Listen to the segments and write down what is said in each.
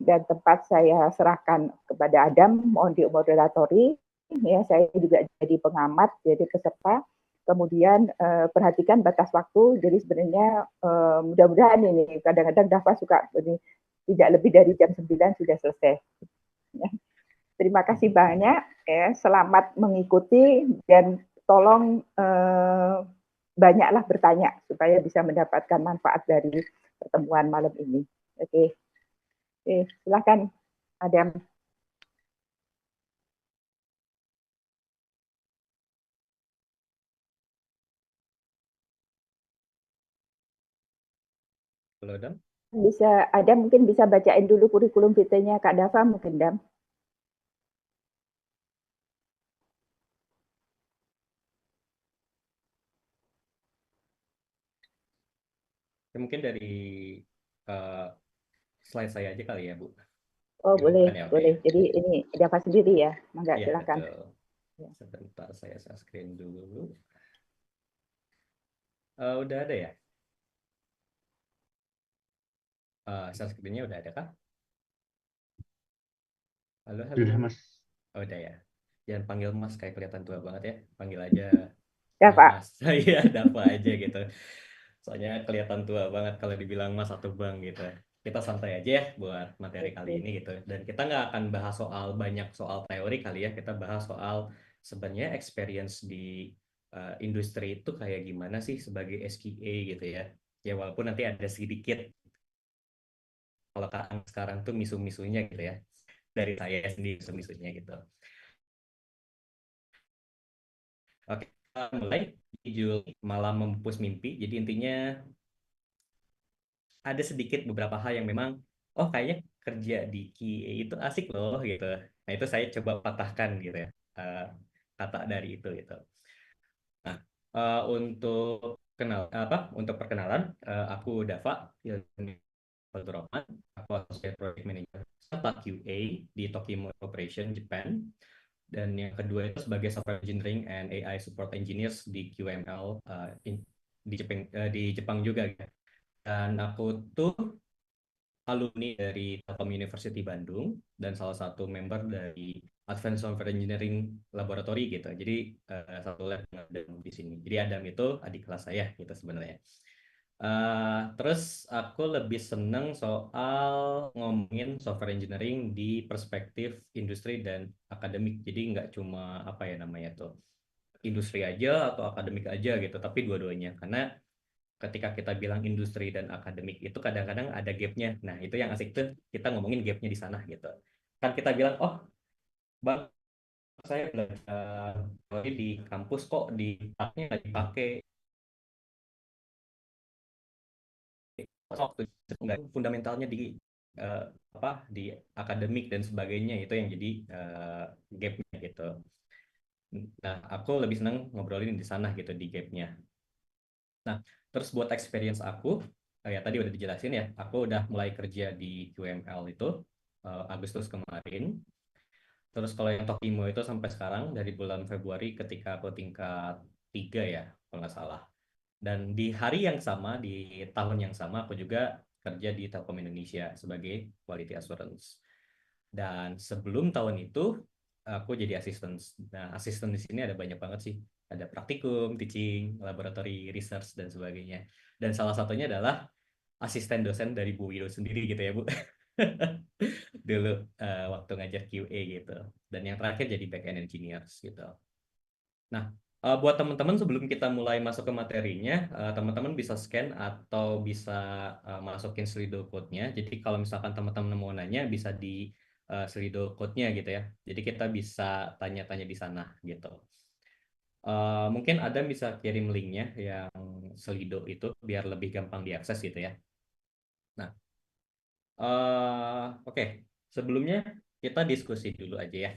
dan tempat saya serahkan kepada Adam, mohon dimoderatori. Ya, saya juga jadi pengamat, jadi peserta. Kemudian perhatikan batas waktu. Jadi sebenarnya mudah-mudahan ini kadang-kadang Dava suka ini tidak lebih dari jam 9 sudah selesai. Ya. Terima kasih banyak. Ya, selamat mengikuti dan tolong banyaklah bertanya supaya bisa mendapatkan manfaat dari pertemuan malam ini. Oke, silakan Adam. Halo, Dam. Ada mungkin bisa bacain dulu kurikulum vitae-nya Kak Dava mungkin, Dam. Mungkin dari uh, slide saya aja kali ya, Bu. Oh, boleh, Bukan ya, oke. boleh. Jadi ini Dava sendiri ya, mangga Iya, silakan. betul. Ya. Sebentar, saya share screen dulu. Udah ada ya? Share screen-nya udah ada kah? Halo, halo. Sudah, Mas. Oh, udah ya. Jangan panggil Mas, kayak kelihatan tua banget ya. Panggil aja Dava. Mas. Iya, Dava aja gitu. Soalnya kelihatan tua banget kalau dibilang Mas atau Bang gitu. Kita santai aja ya buat materi kali ini gitu. Dan kita nggak akan bahas banyak soal teori kali ya. Kita bahas soal sebenarnya experience di industri itu kayak gimana sih sebagai SQA gitu ya. Ya walaupun nanti ada sedikit kalau sekarang tuh misu-misunya gitu ya. Dari saya sendiri misu-misunya gitu. Oke, kita mulai judul Malam Memupus Mimpi. Jadi intinya ada sedikit beberapa hal yang memang kayaknya kerja di QA itu asik loh gitu. Nah, itu saya coba patahkan gitu ya. eh, Kata dari itu gitu. Nah, untuk perkenalan, aku Dava Fatur Rahman, aku Associate Project Manager serta QA di Tokimo Corporation Japan. Dan yang kedua itu sebagai Software Engineering and AI Support Engineers di QML di Jepang juga. Dan aku tuh alumni dari Telkom University Bandung dan salah satu member dari Advanced Software Engineering Laboratory gitu. Jadi satu lab di sini. Jadi Adam itu adik kelas saya gitu sebenarnya. Terus aku lebih seneng soal ngomongin software engineering di perspektif industri dan akademik. Jadi nggak cuma apa ya namanya tuh industri aja atau akademik aja gitu, tapi dua-duanya. Karena ketika kita bilang industri dan akademik itu kadang-kadang ada gapnya. Nah, itu yang asik tuh kita ngomongin gapnya di sana gitu. Kan kita bilang, oh, Bang, saya belajar teori di kampus kok di prakteknya nggak dipakai. Waktu nggak fundamentalnya di eh, di akademik dan sebagainya itu yang jadi gapnya gitu. Nah, aku lebih senang ngobrolin di sana gitu di gapnya. Nah, terus buat experience aku, ya tadi udah dijelasin ya, aku udah mulai kerja di QML itu Agustus kemarin. Terus kalau yang Tokimo itu sampai sekarang dari bulan Februari ketika aku tingkat 3 ya, kalau nggak salah. Dan di hari yang sama, di tahun yang sama, aku juga kerja di Telkom Indonesia sebagai Quality Assurance. Dan sebelum tahun itu, aku jadi asisten. Nah, asisten di sini ada banyak banget sih. Ada praktikum, teaching, laboratory, research, dan sebagainya. Dan salah satunya adalah asisten dosen dari Bu Widow sendiri gitu ya, Bu. Dulu waktu ngajar QA gitu. Dan yang terakhir jadi back-end engineers gitu. Nah, buat teman-teman sebelum kita mulai masuk ke materinya, teman-teman bisa scan atau bisa masukin Slido code-nya. Jadi kalau misalkan teman-teman mau nanya, bisa di Slido code-nya gitu ya. Jadi kita bisa tanya-tanya di sana gitu. Mungkin ada bisa kirim linknya yang Slido itu biar lebih gampang diakses gitu ya. Nah, oke. Sebelumnya kita diskusi dulu aja ya.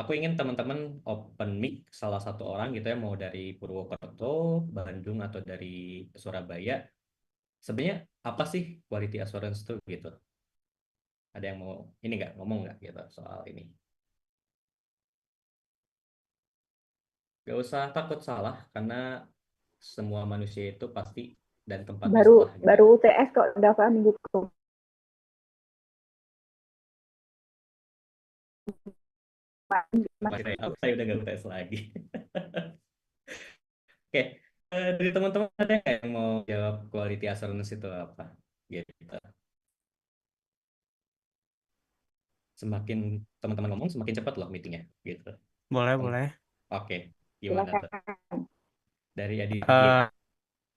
Aku ingin teman-teman open mic salah satu orang gitu ya, mau dari Purwokerto, Bandung, atau dari Surabaya. Sebenarnya apa sih quality assurance tuh gitu? Ada yang mau ini nggak ngomong nggak gitu soal ini? Gak usah takut salah karena semua manusia itu pasti dan tempatnya Baru salah gitu baru ya. UTS kok Dava minggu Saya udah nggak UTS lagi. Oke, dari teman-teman ada nggak yang mau jawab quality assurance itu apa? Gitu. Semakin teman-teman ngomong, semakin cepat loh meetingnya. Gitu. Boleh, Tem- boleh. Oke, gimana tuh? Silakan. Dari Aditya. Eh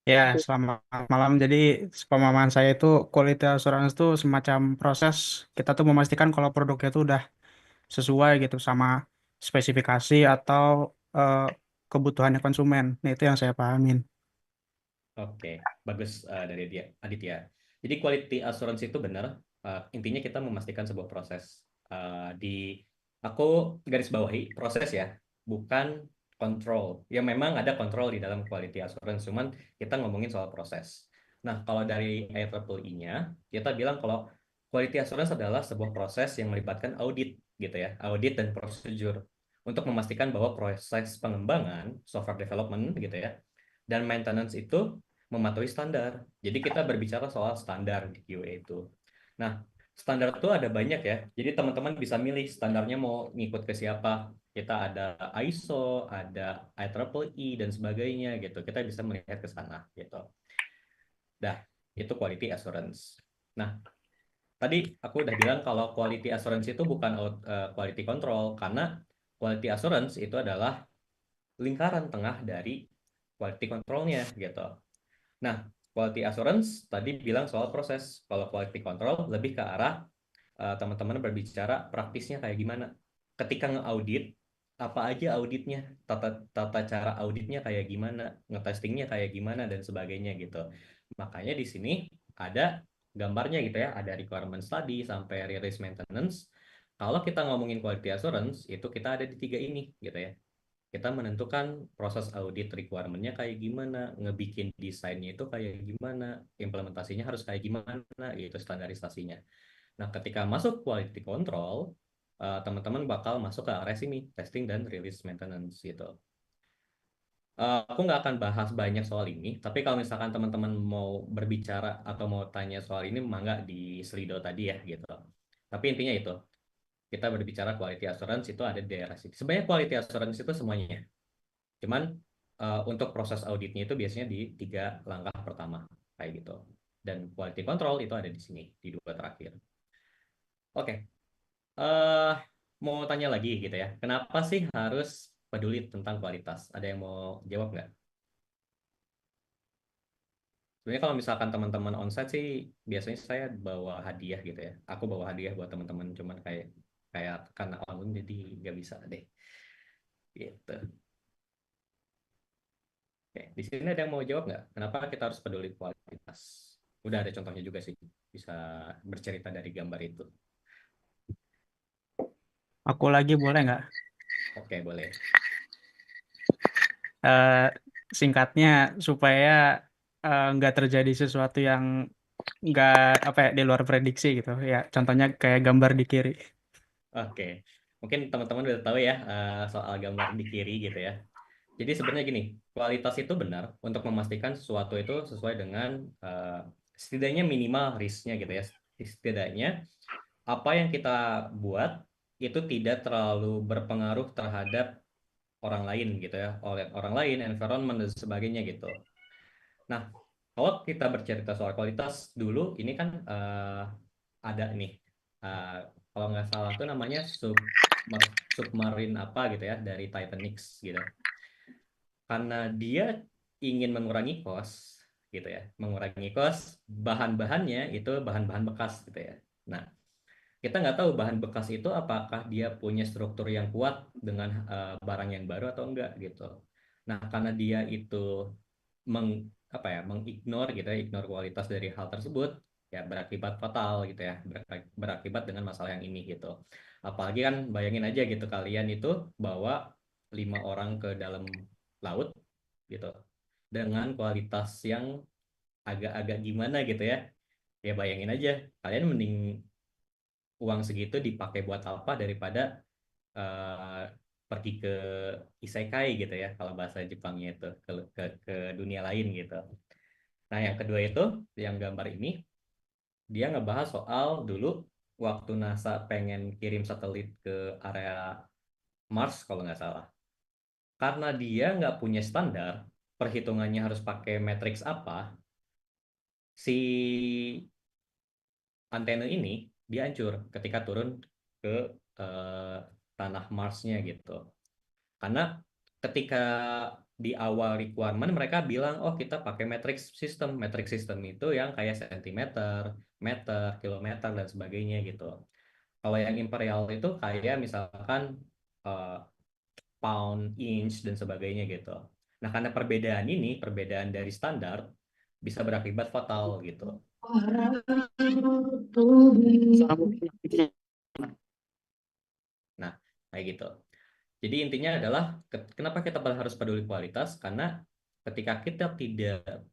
ya, selamat malam. Jadi, pemahaman saya itu quality assurance itu semacam proses kita tuh memastikan kalau produknya itu udah sesuai gitu sama spesifikasi atau eh, kebutuhannya konsumen. Nah, itu yang saya pahamin. Oke, bagus dari dia, Aditya. Jadi quality assurance itu benar. Intinya kita memastikan sebuah proses. Di aku garis bawahi proses ya, bukan kontrol. Ya memang ada kontrol di dalam quality assurance, cuman kita ngomongin soal proses. Nah, kalau dari IEEE-nya, kita bilang kalau quality assurance adalah sebuah proses yang melibatkan audit gitu ya, audit dan prosedur untuk memastikan bahwa proses pengembangan software development gitu ya dan maintenance itu mematuhi standar. Jadi kita berbicara soal standar di QA itu. Nah, standar itu ada banyak ya. Jadi teman-teman bisa milih standarnya mau ngikut ke siapa. Kita ada ISO, ada IEEE dan sebagainya gitu. Kita bisa melihat ke sana gitu. Dah, itu quality assurance. Nah, tadi aku udah bilang kalau quality assurance itu bukan quality control karena quality assurance itu adalah lingkaran tengah dari quality control-nya gitu. Nah, quality assurance tadi bilang soal proses. Kalau quality control lebih ke arah teman-teman berbicara praktisnya kayak gimana. Ketika nge-audit, apa aja auditnya, tata cara auditnya kayak gimana, ngetestingnya kayak gimana, dan sebagainya gitu. Makanya di sini ada gambarnya gitu ya, ada requirement study sampai release maintenance. Kalau kita ngomongin quality assurance, itu kita ada di tiga ini gitu ya. Kita menentukan proses audit requirement-nya kayak gimana, ngebikin desainnya itu kayak gimana, implementasinya harus kayak gimana, gitu standarisasinya. Nah, ketika masuk quality control, teman-teman bakal masuk ke area sini, testing dan release maintenance gitu. Aku nggak akan bahas banyak soal ini, tapi kalau misalkan teman-teman mau berbicara atau mau tanya soal ini, mangga di Slido tadi ya gitu. Tapi intinya itu, kita berbicara quality assurance itu ada di daerah sini. Sebenarnya quality assurance itu semuanya. Cuman untuk proses auditnya itu biasanya di tiga langkah pertama kayak gitu. Dan quality control itu ada di sini di dua terakhir. Oke, eh mau tanya lagi gitu ya. Kenapa sih harus peduli tentang kualitas? Ada yang mau jawab nggak? Sebenarnya kalau misalkan teman-teman onsite sih biasanya saya bawa hadiah gitu ya. Aku bawa hadiah buat teman-teman, cuman kayak kayak karena online jadi nggak bisa deh. Gitu. Oke, di sini ada yang mau jawab nggak? Kenapa kita harus peduli kualitas? Udah ada contohnya juga sih, bisa bercerita dari gambar itu. Aku lagi boleh nggak? Oke, boleh. Eh, Singkatnya supaya nggak terjadi sesuatu yang nggak apa ya di luar prediksi gitu ya. Contohnya kayak gambar di kiri. Oke, mungkin teman-teman udah tahu ya soal gambar di kiri gitu ya. Jadi sebenarnya gini, kualitas itu benar untuk memastikan sesuatu itu sesuai dengan setidaknya minimal risknya gitu ya. Setidaknya apa yang kita buat itu tidak terlalu berpengaruh terhadap orang lain gitu ya, oleh orang lain, environment dan sebagainya gitu. Nah, kalau kita bercerita soal kualitas dulu, ini kan ada nih, eh, kalau nggak salah tuh namanya submarine apa gitu ya dari Titanic gitu. Karena dia ingin mengurangi kos gitu ya, mengurangi kos, bahan-bahannya itu bahan-bahan bekas gitu ya. Nah, kita nggak tahu bahan bekas itu apakah dia punya struktur yang kuat dengan barang yang baru atau enggak gitu. Nah, karena dia itu meng apa ya mengignore gitu ya, ignore kualitas dari hal tersebut ya berakibat fatal gitu ya, berakibat dengan masalah yang ini gitu. Apalagi kan bayangin aja gitu kalian itu bawa 5 orang ke dalam laut gitu dengan kualitas yang agak-agak gimana gitu ya. Ya bayangin aja kalian mending uang segitu dipakai buat apa daripada eh, pergi ke isekai gitu ya kalau bahasa Jepangnya itu ke dunia lain gitu. Nah, yang kedua itu yang gambar ini dia ngebahas soal dulu waktu NASA pengen kirim satelit ke area Mars kalau nggak salah. Karena dia nggak punya standar, perhitungannya harus pakai matriks apa, si antena ini dia hancur ketika turun ke eh, tanah Marsnya gitu. Karena ketika di awal requirement mereka bilang, oh kita pakai matrix system. Matrix system itu yang kayak sentimeter, meter, kilometer, dan sebagainya gitu. Kalau yang imperial itu kayak misalkan eh, pound, inch, dan sebagainya gitu. Nah, karena perbedaan dari standar, bisa berakibat fatal gitu. Nah, kayak gitu. Jadi intinya adalah kenapa kita harus peduli kualitas? Karena ketika kita tidak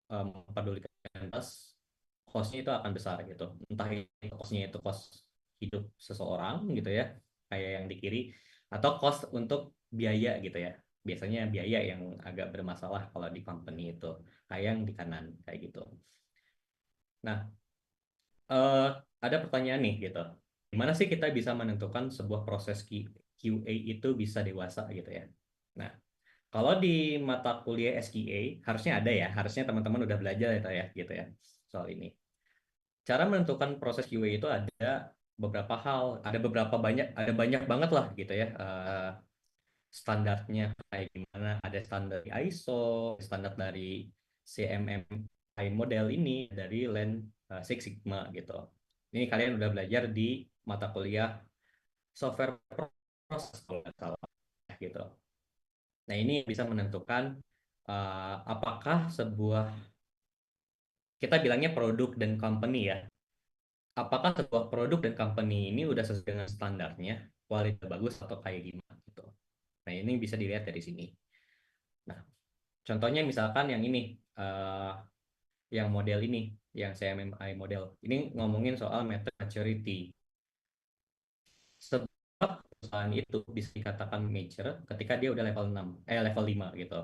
mempedulikan kualitas, cost-nya itu akan besar gitu. Entah itu cost-nya itu cost hidup seseorang gitu ya, kayak yang di kiri, atau cost untuk biaya gitu ya. Biasanya biaya yang agak bermasalah kalau di company itu, kayak yang di kanan kayak gitu. Nah, eh, ada pertanyaan nih gitu. Gimana sih kita bisa menentukan sebuah proses QA itu bisa dewasa gitu ya? Nah, kalau di mata kuliah SQA harusnya ada ya, harusnya teman-teman udah belajar ya gitu ya soal ini. Cara menentukan proses QA itu ada beberapa hal, ada banyak banget lah gitu ya. Standarnya kayak gimana? Ada standar ISO, standar dari CMMI model ini dari Lean Six Sigma gitu. Ini kalian udah belajar di mata kuliah software proses kalau nggak salah gitu. Nah, ini bisa menentukan apakah sebuah, kita bilangnya produk dan company ya. Apakah sebuah produk dan company ini udah sesuai dengan standarnya, kualitas bagus atau kayak gimana gitu. Nah, ini bisa dilihat dari sini. Nah, contohnya misalkan yang ini, eh, yang model ini, yang CMMI model. Ini ngomongin soal method maturity. Sebab perusahaan itu bisa dikatakan mature ketika dia udah level 5 gitu.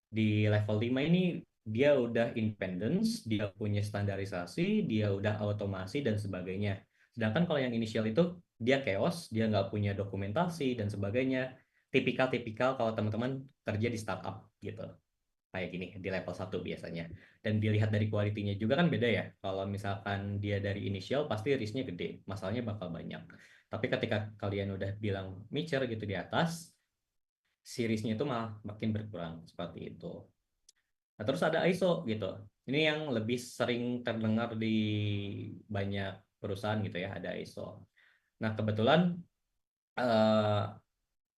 Di level 5 ini dia udah independence, dia punya standarisasi, dia udah automasi dan sebagainya. Sedangkan kalau yang inisial itu dia chaos, dia nggak punya dokumentasi dan sebagainya. Tipikal-tipikal kalau teman-teman kerja di startup gitu. Kayak gini di level 1 biasanya. Dan dilihat dari kualitinya juga kan beda ya. Kalau misalkan dia dari inisial pasti risknya gede, masalahnya bakal banyak. Tapi ketika kalian udah bilang mature gitu di atas, seriesnya itu malah makin berkurang seperti itu. Nah, terus ada ISO gitu. Ini yang lebih sering terdengar di banyak perusahaan gitu ya, ada ISO. Nah, kebetulan eh,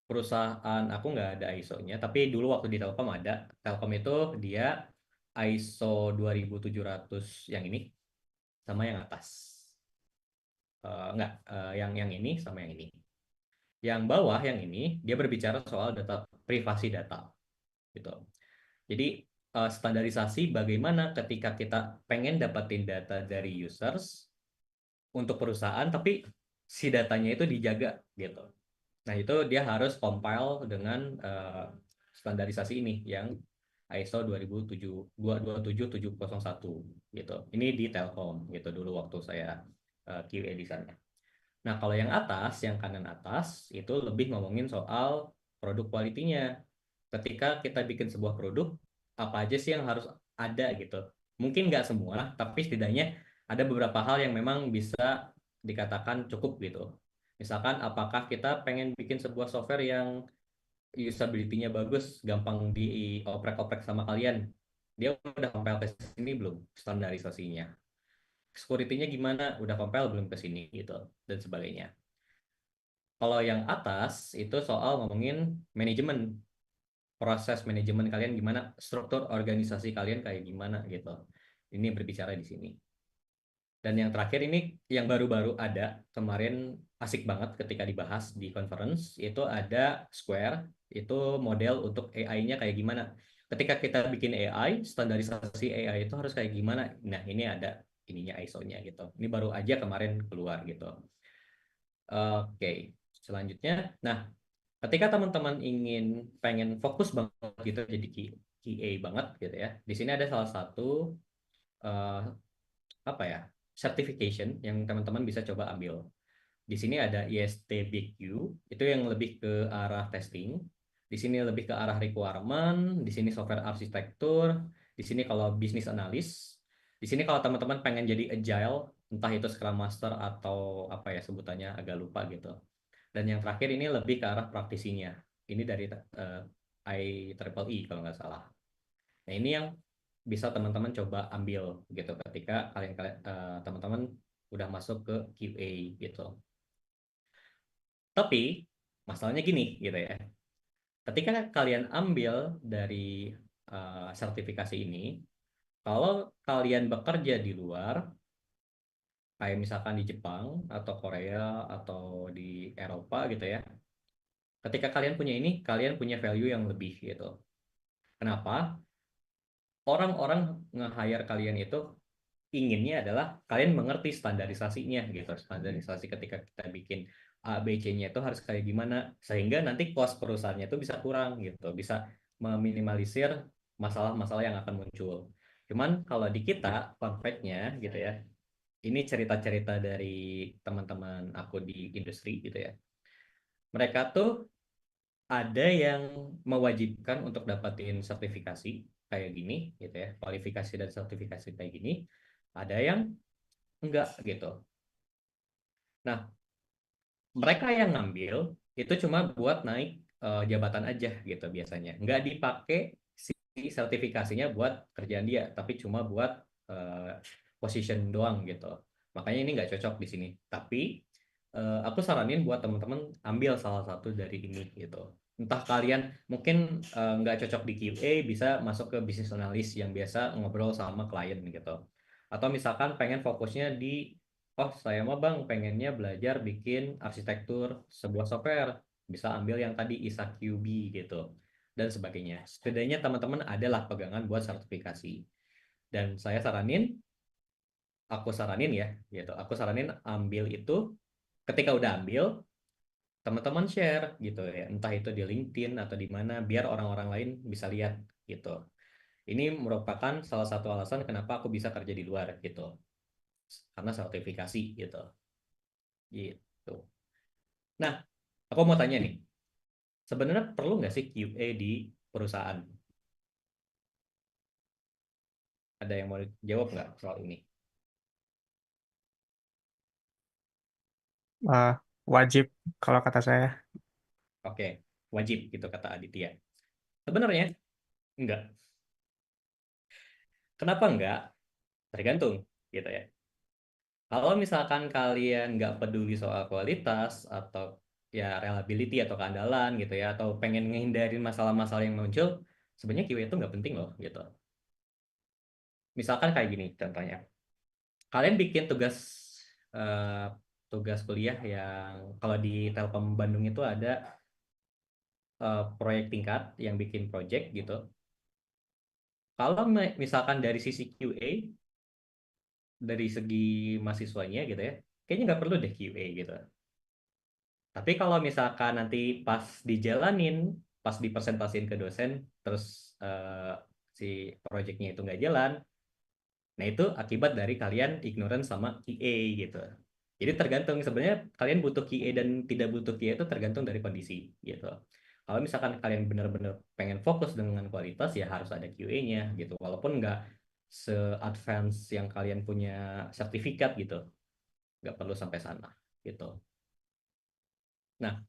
perusahaan aku nggak ada ISO-nya, tapi dulu waktu di Telkom ada. Telkom itu dia ISO 2700 yang ini sama yang atas. Nggak, yang ini sama yang ini. Yang bawah yang ini dia berbicara soal data privasi data gitu. Jadi standarisasi bagaimana ketika kita pengen dapetin data dari users untuk perusahaan, tapi si datanya itu dijaga gitu. Nah, itu dia harus compile dengan standarisasi ini yang ISO 27701 gitu. Ini di Telkom gitu dulu waktu saya QA di sana. Nah, kalau yang atas, yang kanan atas itu lebih ngomongin soal produk kualitinya. Ketika kita bikin sebuah produk, apa aja sih yang harus ada gitu. Mungkin nggak semua, tapi setidaknya ada beberapa hal yang memang bisa dikatakan cukup gitu. Misalkan apakah kita pengen bikin sebuah software yang usability-nya bagus, gampang dioprek-oprek sama kalian. Dia udah compile ke sini belum standarisasinya. Security-nya gimana? Udah compile belum ke sini gitu dan sebagainya. Kalau yang atas itu soal ngomongin manajemen, proses manajemen kalian gimana, struktur organisasi kalian kayak gimana gitu. Ini berbicara di sini. Dan yang terakhir ini yang baru-baru ada kemarin, asik banget ketika dibahas di conference, itu ada Square, itu model untuk AI-nya kayak gimana. Ketika kita bikin AI, standarisasi AI itu harus kayak gimana. Nah, ini ada ininya ISO-nya gitu. Ini baru aja kemarin keluar gitu. Oke, selanjutnya. Nah, ketika teman-teman pengen fokus banget gitu jadi QA banget gitu ya. Di sini ada salah satu eh, apa ya? certification yang teman-teman bisa coba ambil. Di sini ada ISTBQ, itu yang lebih ke arah testing. Di sini lebih ke arah requirement, di sini software arsitektur, di sini kalau business analyst, di sini kalau teman-teman pengen jadi agile, entah itu Scrum Master atau apa ya sebutannya agak lupa gitu. Dan yang terakhir ini lebih ke arah praktisinya. Ini dari IEEE kalau nggak salah. Nah ini yang bisa teman-teman coba ambil gitu ketika teman-teman udah masuk ke QA gitu. Tapi masalahnya gini gitu ya. Ketika kalian ambil dari sertifikasi ini, kalau kalian bekerja di luar, kayak misalkan di Jepang atau Korea atau di Eropa gitu ya, ketika kalian punya ini, kalian punya value yang lebih gitu. Kenapa? Orang-orang nge-hire kalian itu inginnya adalah kalian mengerti standarisasinya gitu. Standarisasi ketika kita bikin A, B, C-nya itu harus kayak gimana sehingga nanti cost perusahaannya itu bisa kurang gitu, bisa meminimalisir masalah-masalah yang akan muncul. Cuman kalau di kita konfliknya gitu ya. Ini cerita-cerita dari teman-teman aku di industri gitu ya. Mereka tuh ada yang mewajibkan untuk dapatin sertifikasi kayak gini gitu ya, kualifikasi dan sertifikasi kayak gini. Ada yang enggak gitu. Nah, mereka yang ngambil itu cuma buat naik jabatan aja gitu biasanya. Nggak dipakai si sertifikasinya buat kerjaan dia, tapi cuma buat position doang gitu. Makanya ini nggak cocok di sini. Tapi aku saranin buat teman-teman ambil salah satu dari ini gitu. Entah kalian mungkin nggak cocok di QA, bisa masuk ke business analyst yang biasa ngobrol sama klien gitu. Atau misalkan pengen fokusnya di oh saya mah bang pengennya belajar bikin arsitektur sebuah software, bisa ambil yang tadi ISA QB gitu dan sebagainya. Setidaknya teman-teman adalah pegangan buat sertifikasi. Dan aku saranin ya gitu, aku saranin ambil itu. Ketika udah ambil, teman-teman share gitu ya, entah itu di LinkedIn atau di mana biar orang-orang lain bisa lihat gitu. Ini merupakan salah satu alasan kenapa aku bisa kerja di luar gitu, karena sertifikasi gitu. Gitu. Nah, aku mau tanya nih, sebenarnya perlu nggak sih QA di perusahaan? Ada yang mau jawab nggak soal ini? Eh, wajib kalau kata saya. Oke, wajib gitu kata Aditya. Sebenarnya enggak. Kenapa enggak? Tergantung gitu ya. Kalau misalkan kalian nggak peduli soal kualitas atau ya reliability atau keandalan gitu ya, atau pengen ngehindarin masalah-masalah yang muncul, sebenarnya QA itu nggak penting loh gitu. Misalkan kayak gini contohnya, kalian bikin eh, tugas kuliah yang kalau di Telkom Bandung itu ada proyek tingkat yang bikin project gitu. Kalau misalkan dari sisi QA, dari segi mahasiswanya gitu ya, kayaknya nggak perlu deh QA gitu. Tapi kalau misalkan nanti pas dijalanin, pas dipresentasiin ke dosen, terus si projectnya itu nggak jalan, nah itu akibat dari kalian ignorance sama QA gitu. Jadi tergantung sebenarnya kalian butuh QA dan tidak butuh QA itu tergantung dari kondisi gitu. Kalau misalkan kalian benar-benar pengen fokus dengan kualitas ya harus ada QA-nya gitu. Walaupun nggak se-advance yang kalian punya sertifikat gitu, nggak perlu sampai sana gitu. Nah,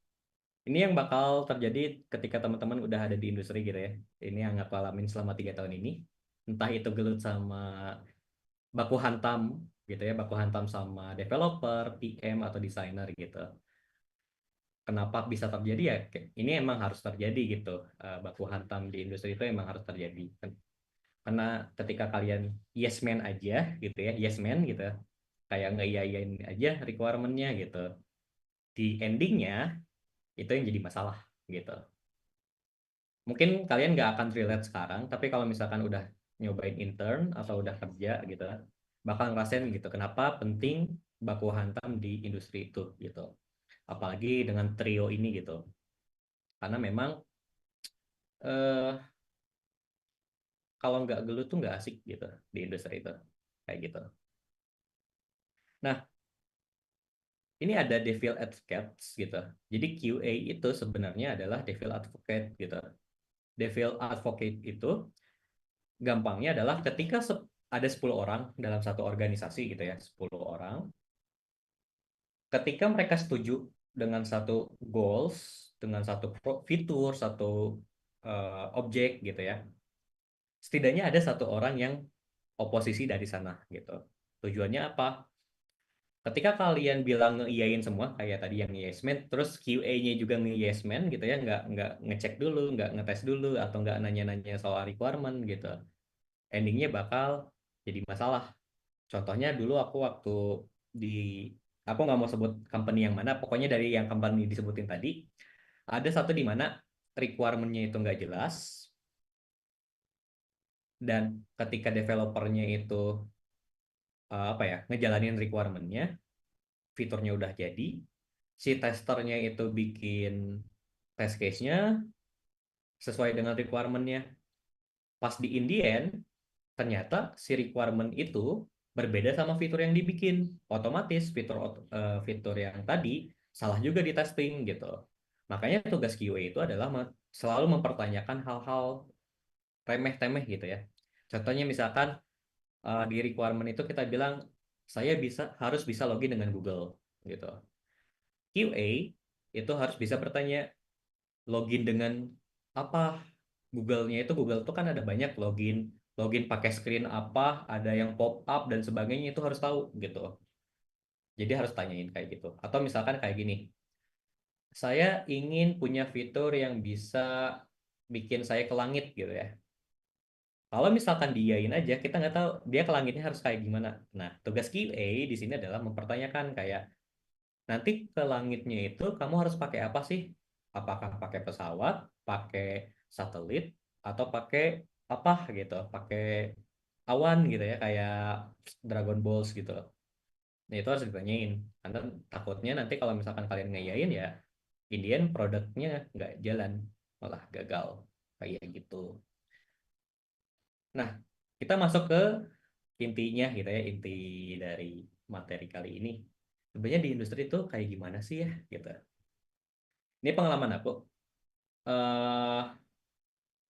ini yang bakal terjadi ketika teman-teman udah ada di industri gitu ya. Ini yang aku alamin selama 3 tahun ini. Entah itu gelut sama baku hantam gitu ya, baku hantam sama developer, PM atau desainer gitu. Kenapa bisa terjadi ya? Ini emang harus terjadi gitu. Baku hantam di industri itu emang harus terjadi. Karena ketika kalian yes man aja gitu ya, yes man gitu, kayak nggak aja requirement-nya gitu. Di endingnya itu yang jadi masalah gitu. Mungkin kalian nggak akan relate sekarang, tapi kalau misalkan udah nyobain intern atau udah kerja gitu, bakal ngerasain gitu. Kenapa penting baku hantam di industri itu gitu. Apalagi dengan trio ini gitu. Karena memang eh, kalau nggak gelut tuh nggak asik gitu di industri itu. Kayak gitu. Nah, ini ada devil advocates gitu. Jadi QA itu sebenarnya adalah devil advocate gitu. Devil advocate itu gampangnya adalah ketika ada 10 orang dalam satu organisasi gitu ya, 10 orang. Ketika mereka setuju dengan satu goals, dengan satu fitur, satu objek gitu ya, setidaknya ada satu orang yang oposisi dari sana gitu. Tujuannya apa? Ketika kalian bilang ngeiyain semua kayak tadi yang yes man, terus QA-nya juga nge-yes man gitu ya, nggak ngecek dulu, nggak ngetes dulu, atau nggak nanya-nanya soal requirement gitu. Endingnya bakal jadi masalah. Contohnya dulu aku waktu di, aku nggak mau sebut company yang mana, pokoknya dari yang company disebutin tadi, ada satu di mana requirement-nya itu nggak jelas, dan ketika developernya itu apa ya, ngejalanin requirement-nya, fiturnya udah jadi, si testernya itu bikin test case-nya sesuai dengan requirement-nya. Pas di in the end, ternyata si requirement itu berbeda sama fitur yang dibikin. Otomatis fitur yang tadi salah juga di testing gitu. Makanya tugas QA itu adalah selalu mempertanyakan hal-hal remeh-temeh gitu ya. Contohnya misalkan di requirement itu kita bilang saya harus bisa login dengan Google gitu. QA itu harus bisa bertanya login dengan apa. Google-nya itu Google tuh kan ada banyak login, login pakai screen apa, ada yang pop up dan sebagainya itu harus tahu gitu. Jadi harus tanyain kayak gitu. Atau misalkan kayak gini, saya ingin punya fitur yang bisa bikin saya ke langit gitu ya. Kalau misalkan diain aja, kita nggak tahu dia ke langitnya harus kayak gimana. Nah, tugas QA di sini adalah mempertanyakan kayak nanti ke langitnya itu kamu harus pakai apa sih? Apakah pakai pesawat, pakai satelit, atau pakai apa gitu? Pakai awan gitu ya, kayak Dragon Balls gitu. Nah, itu harus ditanyain. Karena takutnya nanti kalau misalkan kalian ngeyain ya, Indian produknya nggak jalan, malah gagal. Kayak gitu. Nah, kita masuk ke intinya gitu ya, inti dari materi kali ini. Sebenarnya di industri itu kayak gimana sih ya gitu. Ini pengalaman aku. eh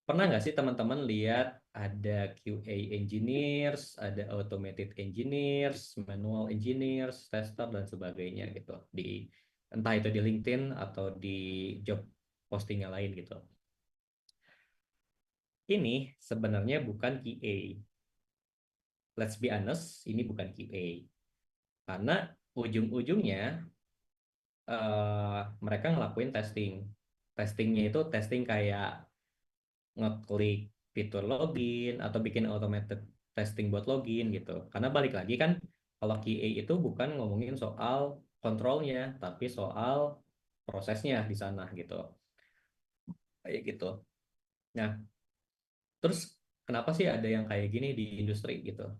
Pernah nggak sih teman-teman lihat ada QA engineers, ada automated engineers, manual engineers, tester dan sebagainya gitu di entah itu di LinkedIn atau di job postingnya lain gitu. Ini sebenarnya bukan QA. Let's be honest, ini bukan QA karena ujung-ujungnya mereka ngelakuin testing. Testingnya itu testing kayak ngeklik fitur login atau bikin automated testing buat login gitu. Karena balik lagi kan kalau QA itu bukan ngomongin soal kontrolnya, tapi soal prosesnya di sana gitu. Kayak gitu. Nah, terus kenapa sih ada yang kayak gini di industri gitu?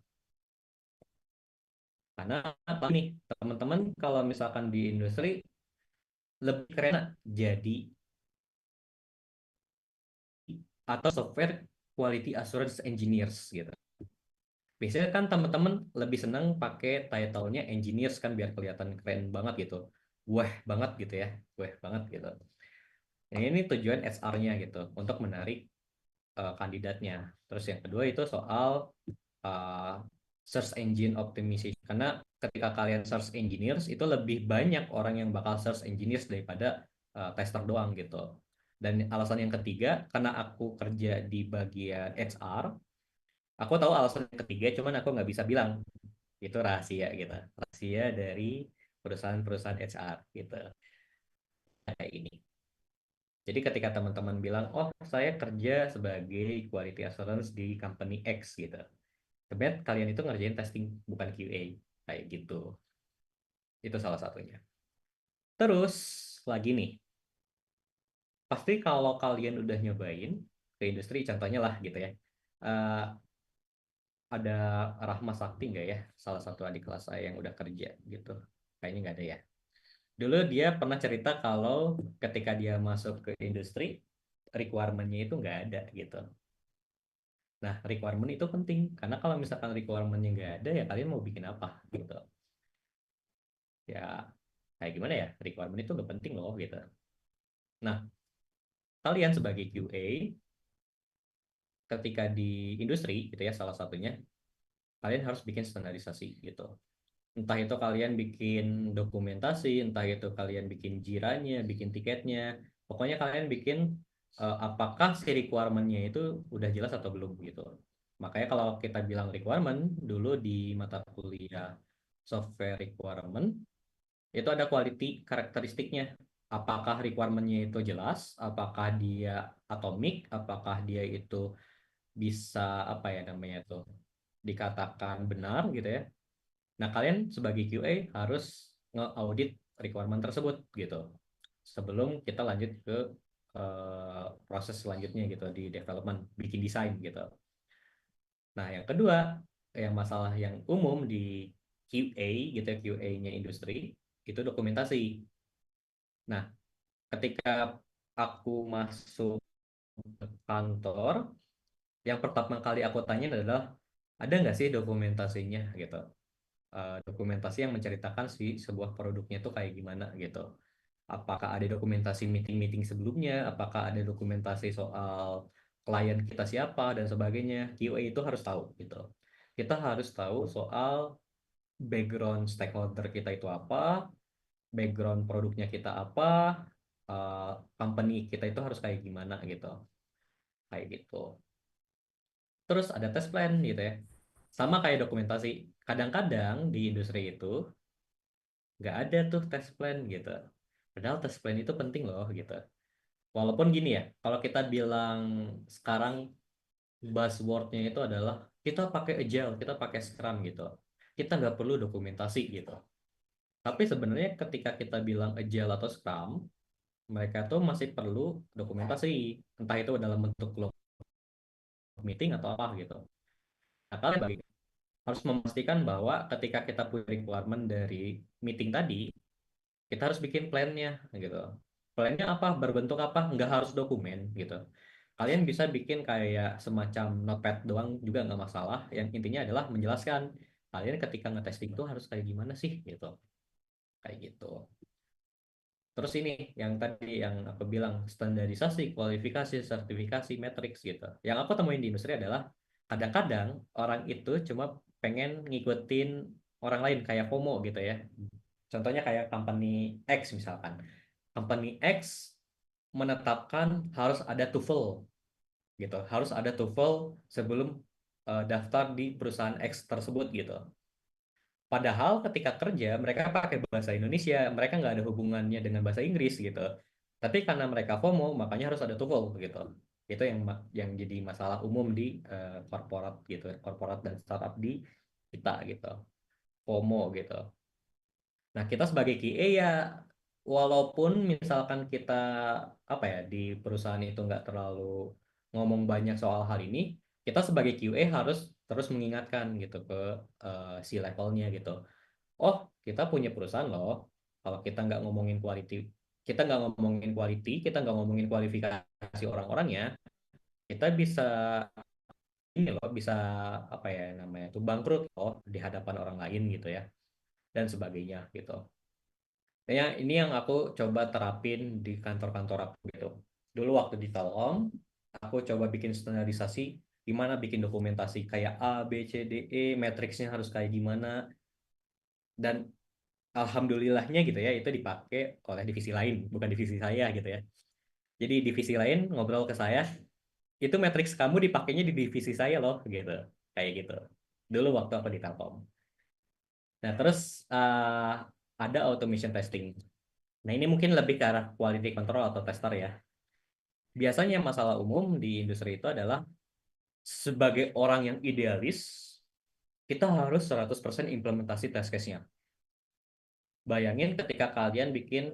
Karena apa nih, teman-teman kalau misalkan di industri lebih keren jadi atau software quality assurance engineers gitu. Biasanya kan teman-teman lebih senang pakai title-nya engineers kan biar kelihatan keren banget gitu. Wah banget gitu ya. Wah banget gitu. Nah, ini tujuan HR-nya gitu untuk menarik kandidatnya. Terus yang kedua itu soal uh, search engine optimization. Karena ketika kalian search engineers itu lebih banyak orang yang bakal search engineers daripada tester doang gitu. Dan alasan yang ketiga, karena aku kerja di bagian HR, aku tahu alasan yang ketiga, cuman aku nggak bisa bilang itu rahasia gitu, rahasia dari perusahaan-perusahaan HR gitu kayak ini. Jadi ketika teman-teman bilang oh saya kerja sebagai quality assurance di company X gitu, sebenarnya kalian itu ngerjain testing bukan QA kayak gitu. Itu salah satunya. Terus lagi nih, pasti kalau kalian udah nyobain ke industri contohnya lah gitu ya, eh, ada Rahma Sakti nggak ya, salah satu adik kelas saya yang udah kerja gitu. Kayaknya nggak ada ya. Dulu dia pernah cerita kalau ketika dia masuk ke industri, requirement-nya itu nggak ada gitu. Nah, requirement itu penting. Karena kalau misalkan requirement-nya nggak ada, ya kalian mau bikin apa gitu. Ya, kayak gimana ya, requirement itu nggak penting loh gitu. Nah, kalian sebagai QA ketika di industri gitu ya, salah satunya kalian harus bikin standarisasi gitu. Entah itu kalian bikin dokumentasi, entah itu kalian bikin jiranya, bikin tiketnya, pokoknya kalian bikin apakah si requirement-nya itu udah jelas atau belum gitu. Makanya kalau kita bilang requirement dulu di mata kuliah software requirement itu ada quality karakteristiknya. Apakah requirement-nya itu jelas, apakah dia atomik, apakah dia itu bisa apa ya namanya tuh dikatakan benar gitu ya. Nah, kalian sebagai QA harus nge-audit requirement tersebut gitu. Sebelum kita lanjut ke proses selanjutnya gitu di development, bikin desain gitu. Nah, yang kedua, yang masalah yang umum di QA gitu ya, QA-nya industri, itu dokumentasi. Nah, ketika aku masuk ke kantor, yang pertama kali aku tanya adalah, ada nggak sih dokumentasinya gitu? Dokumentasi yang menceritakan si sebuah produknya itu kayak gimana gitu. Apakah ada dokumentasi meeting-meeting sebelumnya, apakah ada dokumentasi soal klien kita siapa dan sebagainya. QA itu harus tahu gitu. Kita harus tahu soal background stakeholder kita itu apa, background produknya kita apa, company kita itu harus kayak gimana gitu. Kayak gitu. Terus ada test plan gitu ya. Sama kayak dokumentasi. Kadang-kadang di industri itu nggak ada tuh test plan gitu. Padahal test plan itu penting loh gitu. Walaupun gini ya, kalau kita bilang sekarang buzzwordnya itu adalah kita pakai agile, kita pakai scrum gitu. Kita nggak perlu dokumentasi gitu. Tapi sebenarnya ketika kita bilang agile atau scrum, mereka tuh masih perlu dokumentasi. Entah itu dalam bentuk log meeting atau apa gitu. Nah, kalian harus memastikan bahwa ketika kita punya requirement dari meeting tadi, kita harus bikin plan-nya gitu. Plan-nya apa, berbentuk apa, nggak harus dokumen gitu. Kalian bisa bikin kayak semacam notepad doang juga nggak masalah. Yang intinya adalah menjelaskan kalian ketika ngetesting itu harus kayak gimana sih gitu. Kayak gitu. Terus ini yang tadi yang aku bilang standarisasi, kualifikasi, sertifikasi, matrix gitu. Yang aku temuin di industri adalah kadang-kadang orang itu cuma pengen ngikutin orang lain kayak FOMO gitu ya. Contohnya kayak company X misalkan. Company X menetapkan harus ada TOEFL gitu. Harus ada TOEFL sebelum daftar di perusahaan X tersebut gitu. Padahal ketika kerja mereka pakai bahasa Indonesia, mereka nggak ada hubungannya dengan bahasa Inggris gitu. Tapi karena mereka FOMO, makanya harus ada TOEFL gitu. Itu yang jadi masalah umum di korporat gitu, korporat dan startup di kita gitu. FOMO gitu. Nah, kita sebagai QA ya, walaupun misalkan kita apa ya di perusahaan itu nggak terlalu ngomong banyak soal hal ini, kita sebagai QA harus terus mengingatkan gitu ke si levelnya gitu. Oh, kita punya perusahaan loh. Kalau kita nggak ngomongin quality, kita nggak ngomongin quality, kita nggak ngomongin kualifikasi orang-orangnya, kita bisa ini loh, bisa apa ya namanya tuh bangkrut loh di hadapan orang lain gitu ya dan sebagainya gitu. Ya, ini yang aku coba terapin di kantor-kantor aku gitu. Dulu waktu di Telkom, aku coba bikin standarisasi, gimana bikin dokumentasi kayak A, B, C, D, E, matriksnya harus kayak gimana. Dan alhamdulillahnya gitu ya, itu dipakai oleh divisi lain, bukan divisi saya gitu ya. Jadi divisi lain ngobrol ke saya, itu matriks kamu dipakainya di divisi saya loh gitu. Kayak gitu. Dulu waktu aku di Telkom. Nah, terus ada automation testing. Nah, ini mungkin lebih ke arah quality control atau tester ya. Biasanya masalah umum di industri itu adalah sebagai orang yang idealis, kita harus 100% implementasi test case-nya. Bayangin ketika kalian bikin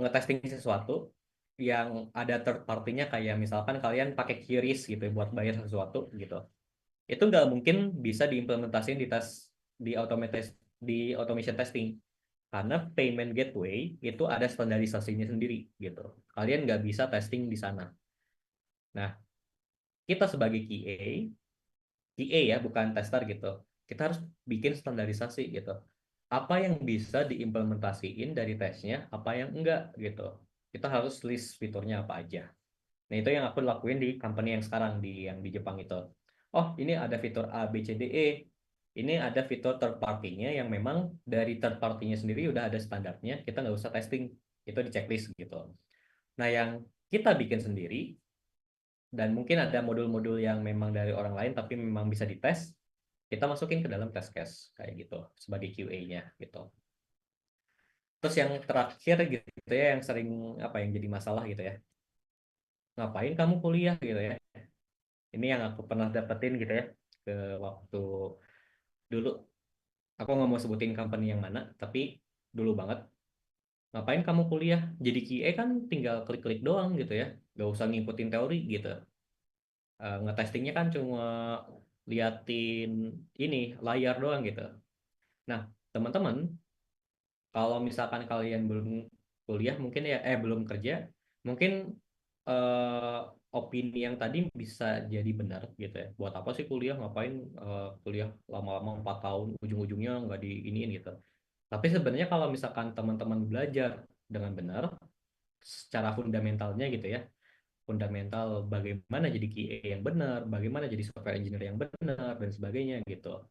ngetesting sesuatu yang ada third party-nya kayak misalkan kalian pakai QRIS gitu ya, buat bayar sesuatu gitu. Itu nggak mungkin bisa diimplementasikan di tes di automation testing karena payment gateway itu ada standarisasinya sendiri gitu. Kalian nggak bisa testing di sana. Nah, kita sebagai QA ya bukan tester gitu. Kita harus bikin standarisasi gitu. apa yang bisa diimplementasiin dari tesnya, apa yang enggak gitu. Kita harus list fiturnya apa aja. Nah, itu yang aku lakuin di company yang sekarang yang di Jepang itu. Oh, ini ada fitur A, B, C, D, E. Ini ada fitur third party-nya yang memang dari third party-nya sendiri udah ada standarnya, kita nggak usah testing, itu di checklist gitu. Nah, yang kita bikin sendiri, dan mungkin ada modul-modul yang memang dari orang lain tapi memang bisa dites, kita masukin ke dalam test case kayak gitu sebagai QA-nya gitu. Terus yang terakhir gitu ya, yang sering yang jadi masalah gitu ya. Ngapain kamu kuliah gitu ya? Ini yang aku pernah dapetin gitu ya, ke waktu dulu. Aku nggak mau sebutin company yang mana, tapi dulu banget. Ngapain kamu kuliah? Jadi QA kan tinggal klik-klik doang gitu ya. Gak usah ngikutin teori gitu. Ngetestingnya kan cuma liatin ini layar doang gitu. Nah, teman-teman, kalau misalkan kalian belum kuliah mungkin ya belum kerja, mungkin eh, opini yang tadi bisa jadi benar gitu ya. Buat apa sih kuliah? Ngapain kuliah lama-lama 4 tahun ujung-ujungnya nggak diiniin gitu. Tapi sebenarnya kalau misalkan teman-teman belajar dengan benar secara fundamentalnya gitu ya, fundamental bagaimana jadi QA yang benar, bagaimana jadi software engineer yang benar dan sebagainya gitu.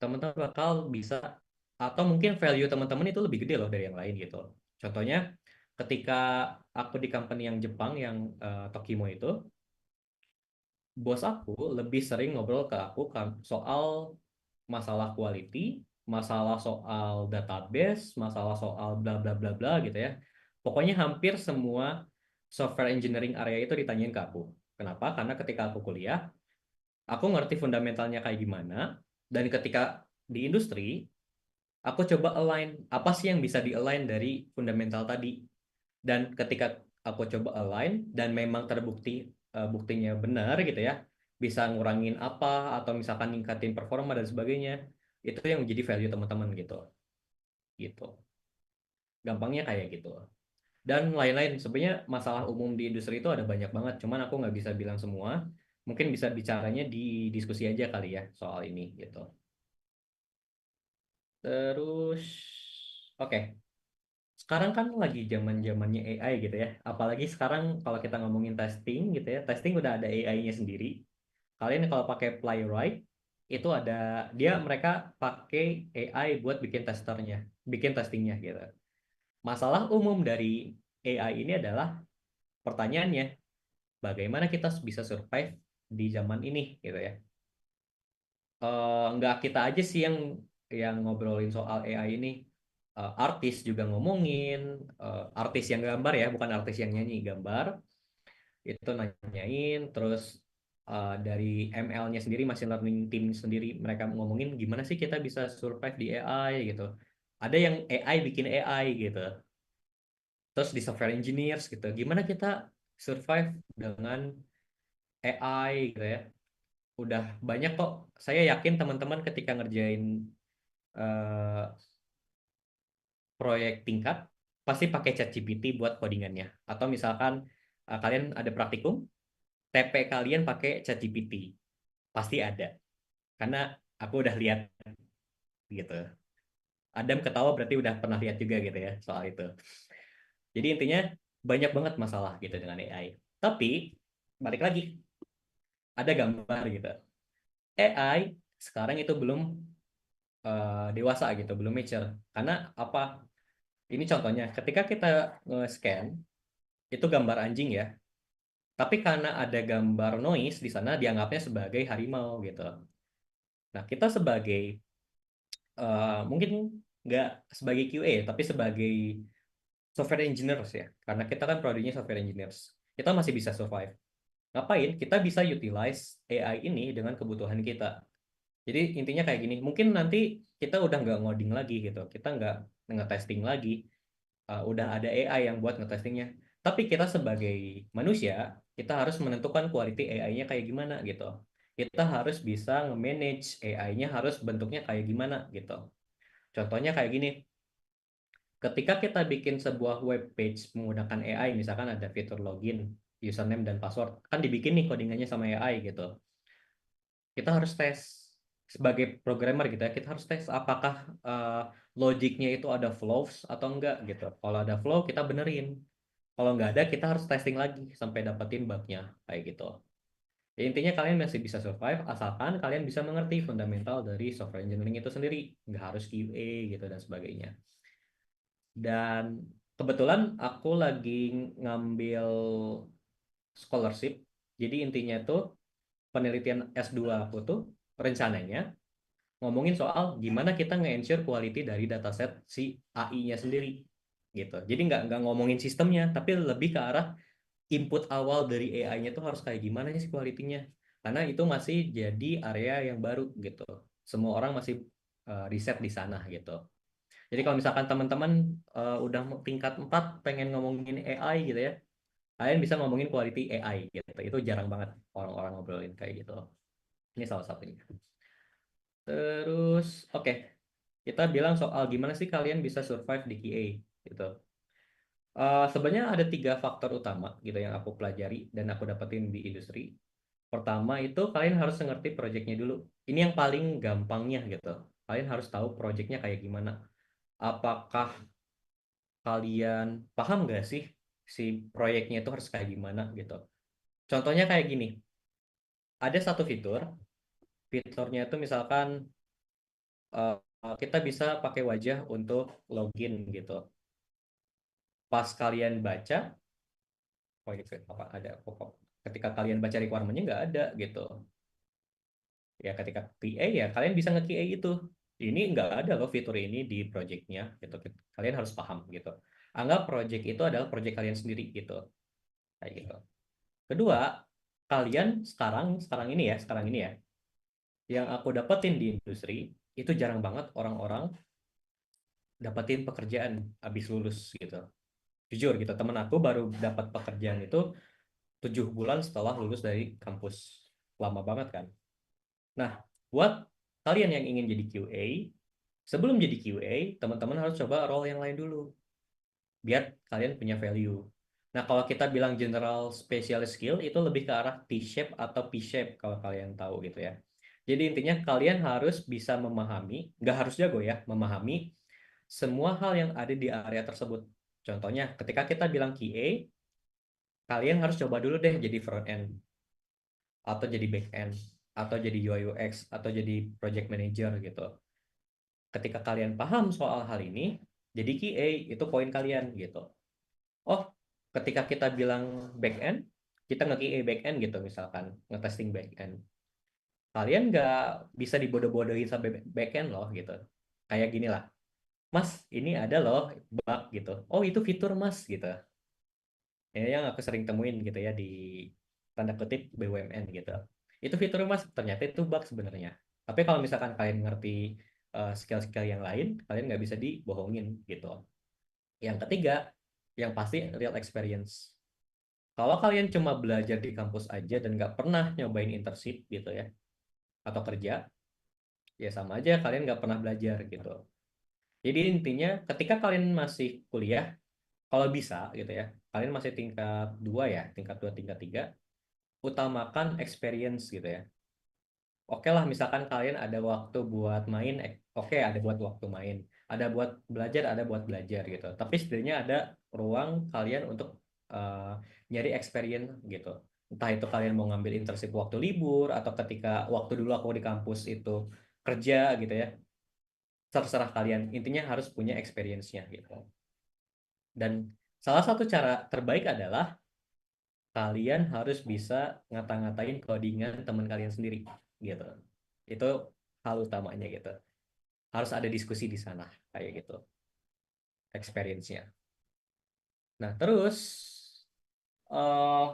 Teman-teman bakal bisa, atau mungkin value teman-teman itu lebih gede loh dari yang lain gitu. Contohnya ketika aku di company yang Jepang yang Tokimo itu, bos aku lebih sering ngobrol ke aku soal masalah quality, masalah soal database, masalah soal bla bla bla bla gitu ya. Pokoknya hampir semua software engineering area itu ditanyain ke aku. Kenapa? Karena ketika aku kuliah, aku ngerti fundamentalnya kayak gimana, dan ketika di industri, aku coba align apa sih yang bisa di-align dari fundamental tadi. Dan ketika aku coba align dan memang terbukti buktinya benar gitu ya, bisa ngurangin apa atau misalkan ningkatin performa dan sebagainya, itu yang menjadi value teman-teman gitu. Gitu. Gampangnya kayak gitu. Dan lain-lain, sebenarnya masalah umum di industri itu ada banyak banget, cuman aku nggak bisa bilang semua. Mungkin bisa bicaranya di diskusi aja kali ya soal ini gitu. Terus, oke. Sekarang kan lagi zaman-zamannya AI gitu ya. Apalagi sekarang kalau kita ngomongin testing gitu ya, testing udah ada AI-nya sendiri. Kalian kalau pakai Playwright itu ada mereka pakai AI buat bikin testernya, bikin testingnya gitu. Masalah umum dari AI ini adalah pertanyaannya, bagaimana kita bisa survive di zaman ini gitu ya. Nggak kita aja sih yang ngobrolin soal AI ini. Artis juga ngomongin, artis yang gambar ya, bukan artis yang nyanyi, gambar itu nanyain, terus dari ML-nya sendiri, machine learning team sendiri, mereka ngomongin gimana sih kita bisa survive di AI gitu. Ada yang AI bikin AI gitu, terus di software engineers gitu, gimana kita survive dengan AI gitu ya. Udah banyak kok, saya yakin teman-teman ketika ngerjain eh, proyek tingkat pasti pakai ChatGPT buat codingannya. Atau misalkan kalian ada praktikum, TP kalian pakai ChatGPT. Pasti ada. Karena aku udah lihat gitu. Adam ketawa berarti udah pernah lihat juga gitu ya soal itu. Jadi intinya banyak banget masalah gitu dengan AI. Tapi balik lagi, ada gambar gitu. AI sekarang itu belum dewasa gitu, belum mature. Karena apa? Ini contohnya, ketika kita nge-scan, itu gambar anjing ya. Tapi karena ada gambar noise di sana, dianggapnya sebagai harimau gitu. Nah, kita sebagai mungkin nggak sebagai QA, tapi sebagai software engineers ya. Karena kita kan prodinya software engineers. Kita masih bisa survive. Ngapain? Kita bisa utilize AI ini dengan kebutuhan kita. Jadi intinya kayak gini, mungkin nanti kita udah nggak ngoding lagi gitu. Kita nggak nge-testing lagi. Udah ada AI yang buat ngetestingnya. Tapi kita sebagai manusia, kita harus menentukan quality AI-nya kayak gimana gitu. Kita harus bisa nge-manage AI-nya harus bentuknya kayak gimana gitu. Contohnya kayak gini, ketika kita bikin sebuah web page menggunakan AI, misalkan ada fitur login, username dan password, kan dibikin nih codingannya sama AI gitu. Kita harus tes. sebagai programmer gitu ya, kita harus tes apakah logiknya itu ada flaws atau enggak gitu. Kalau ada flaw kita benerin. Kalau nggak ada kita harus testing lagi sampai dapetin bugnya kayak gitu. Ya, intinya kalian masih bisa survive asalkan kalian bisa mengerti fundamental dari software engineering itu sendiri. Nggak harus QA gitu dan sebagainya. Dan kebetulan aku lagi ngambil scholarship. Jadi intinya tuh penelitian S2 aku tuh rencananya ngomongin soal gimana kita nge-ensure quality dari dataset si AI-nya sendiri gitu. Jadi nggak ngomongin sistemnya, tapi lebih ke arah input awal dari AI-nya tuh harus kayak gimana sih quality-nya. Karena itu masih jadi area yang baru gitu. Semua orang masih riset di sana gitu. Jadi kalau misalkan teman-teman udah tingkat 4 pengen ngomongin AI gitu ya, kalian bisa ngomongin quality AI gitu. Itu jarang banget orang-orang ngobrolin kayak gitu. Ini salah satunya. Terus, oke, kita bilang soal gimana sih kalian bisa survive di QA gitu. Sebenarnya ada 3 faktor utama gitu yang aku pelajari dan aku dapetin di industri. Pertama itu kalian harus ngerti projectnya dulu. Ini yang paling gampangnya gitu. Kalian harus tahu projectnya kayak gimana. Apakah kalian paham nggak sih si proyeknya itu harus kayak gimana gitu. Contohnya kayak gini. Ada satu fiturnya itu misalkan eh, kita bisa pakai wajah untuk login gitu. Pas kalian baca, oh ini apa ada pop-up. Ketika kalian baca requirement-nya nggak ada gitu. Ya ketika QA ya kalian bisa nge-QA itu. Ini nggak ada loh fitur ini di project-nya gitu. Kalian harus paham gitu. Anggap project itu adalah project kalian sendiri gitu. Kayak gitu. Kedua, kalian sekarang ini ya, yang aku dapetin di industri itu jarang banget orang-orang dapetin pekerjaan habis lulus gitu. Jujur gitu, temen aku baru dapat pekerjaan itu 7 bulan setelah lulus dari kampus. Lama banget kan. Nah, buat kalian yang ingin jadi QA, sebelum jadi QA, teman-teman harus coba role yang lain dulu, biar kalian punya value. Nah, kalau kita bilang general specialist skill, itu lebih ke arah T-shape atau P-shape, kalau kalian tahu gitu ya. Jadi intinya kalian harus bisa memahami, nggak harus jago ya, memahami semua hal yang ada di area tersebut. Contohnya, ketika kita bilang QA, kalian harus coba dulu deh jadi front end, atau jadi back end, atau jadi UI UX, atau jadi project manager gitu. Ketika kalian paham soal hal ini, jadi QA itu poin kalian gitu. Oh, ketika kita bilang back end, kita nge-QA back end gitu misalkan, nge-testing back end. Kalian nggak bisa dibodoh-bodohin sampai back end loh gitu. Kayak gini lah, Mas, ini ada loh bug gitu. Oh, itu fitur Mas gitu. Ya, yang aku sering temuin gitu ya di tanda kutip BUMN gitu. Itu fitur Mas, ternyata itu bug sebenarnya. Tapi kalau misalkan kalian ngerti skill-skill yang lain, kalian nggak bisa dibohongin gitu. Yang ketiga, yang pasti real experience. Kalau kalian cuma belajar di kampus aja dan nggak pernah nyobain internship gitu ya, atau kerja, ya sama aja kalian nggak pernah belajar gitu. Jadi intinya ketika kalian masih kuliah, kalau bisa gitu ya, kalian masih tingkat 2 ya, tingkat 2, tingkat 3, utamakan experience gitu ya. Oke lah, misalkan kalian ada waktu buat main, oke ada buat waktu main, ada buat belajar, ada buat belajar gitu. Tapi setidaknya ada ruang kalian untuk eh, nyari experience gitu. Entah itu kalian mau ngambil internship waktu libur atau ketika waktu dulu aku di kampus itu kerja gitu ya. Terserah kalian. Intinya harus punya experience-nya gitu. Dan salah satu cara terbaik adalah kalian harus bisa ngata-ngatain codingan teman kalian sendiri gitu. Itu hal utamanya gitu. Harus ada diskusi di sana kayak gitu experience-nya. Nah, terus eh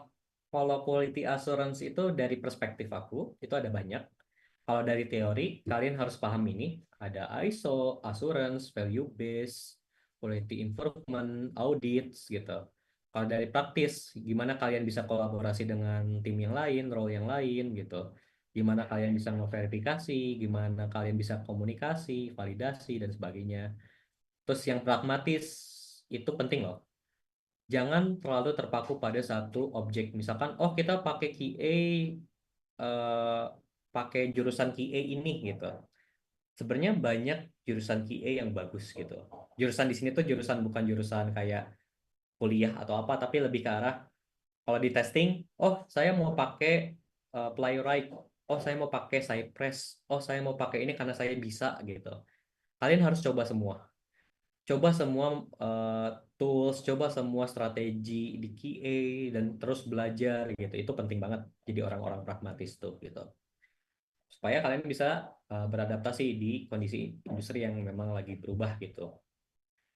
kalau quality assurance itu dari perspektif aku itu ada banyak. Kalau dari teori kalian harus paham ini ada ISO, assurance, value based, quality improvement, audits gitu. Kalau dari praktis gimana kalian bisa kolaborasi dengan tim yang lain, role yang lain gitu. Gimana kalian bisa memverifikasi, gimana kalian bisa komunikasi, validasi dan sebagainya. Terus yang pragmatis itu penting loh. Jangan terlalu terpaku pada satu objek. Misalkan, oh kita pakai QA pakai jurusan QA ini gitu. Sebenarnya banyak jurusan QA yang bagus gitu. Jurusan di sini tuh bukan jurusan kayak kuliah atau apa, tapi lebih ke arah kalau di testing, oh saya mau pakai Playwright, oh saya mau pakai Cypress, oh saya mau pakai ini karena saya bisa gitu. Kalian harus coba semua tools, coba semua strategi di QA dan terus belajar gitu. Itu penting banget jadi orang-orang pragmatis tuh gitu. Supaya kalian bisa beradaptasi di kondisi industri yang memang lagi berubah gitu.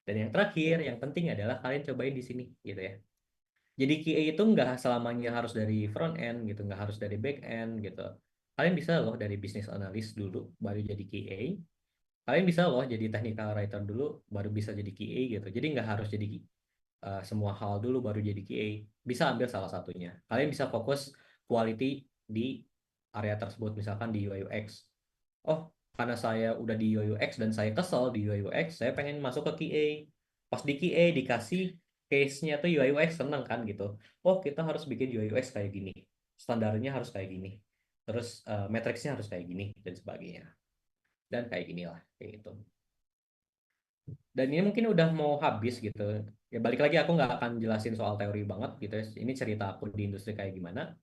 Dan yang terakhir, yang penting adalah kalian cobain di sini gitu ya. Jadi QA itu nggak selamanya harus dari front end gitu, nggak harus dari back end gitu. Kalian bisa loh dari business analyst dulu baru jadi QA. Kalian bisa loh jadi technical writer dulu baru bisa jadi QA gitu. Jadi nggak harus jadi semua hal dulu baru jadi QA. Bisa ambil salah satunya. Kalian bisa fokus quality di area tersebut, misalkan di UI UX. Oh, karena saya udah di UI UX dan saya kesel di UI UX, saya pengen masuk ke QA. Pas di QA dikasih case-nya tuh UI UX, seneng kan gitu. Oh, kita harus bikin UI UX kayak gini. Standarnya harus kayak gini. Terus matriksnya harus kayak gini dan sebagainya. Dan kayak ginilah, kayak gitu. Dan ini mungkin udah mau habis gitu. Ya balik lagi aku nggak akan jelasin soal teori banget gitu ya. Ini cerita aku di industri kayak gimana.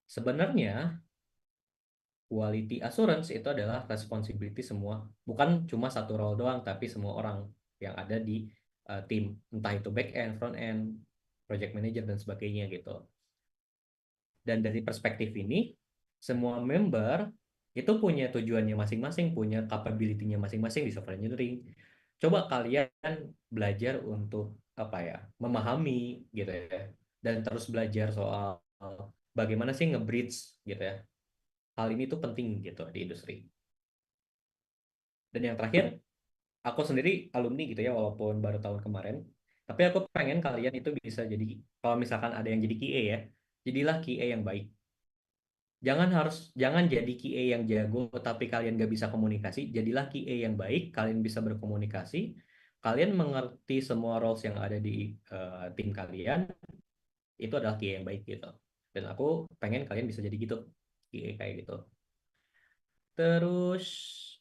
Sebenarnya quality assurance itu adalah responsibility semua, bukan cuma satu role doang, tapi semua orang yang ada di tim, entah itu back end, front end, project manager dan sebagainya gitu. Dan dari perspektif ini, semua member itu punya tujuannya masing-masing, punya capability-nya masing-masing di software engineering. Coba kalian belajar untuk apa ya, memahami gitu ya, dan terus belajar soal bagaimana sih nge-bridge gitu ya. Hal ini tuh penting gitu di industri. Dan yang terakhir, aku sendiri alumni gitu ya, walaupun baru tahun kemarin. Tapi aku pengen kalian itu bisa jadi, kalau misalkan ada yang jadi QA ya, jadilah QA yang baik. Jangan jadi QA yang jago, tapi kalian gak bisa komunikasi. Jadilah QA yang baik, kalian bisa berkomunikasi, kalian mengerti semua roles yang ada di tim kalian, itu adalah QA yang baik gitu. Dan aku pengen kalian bisa jadi gitu, QA kayak gitu. Terus,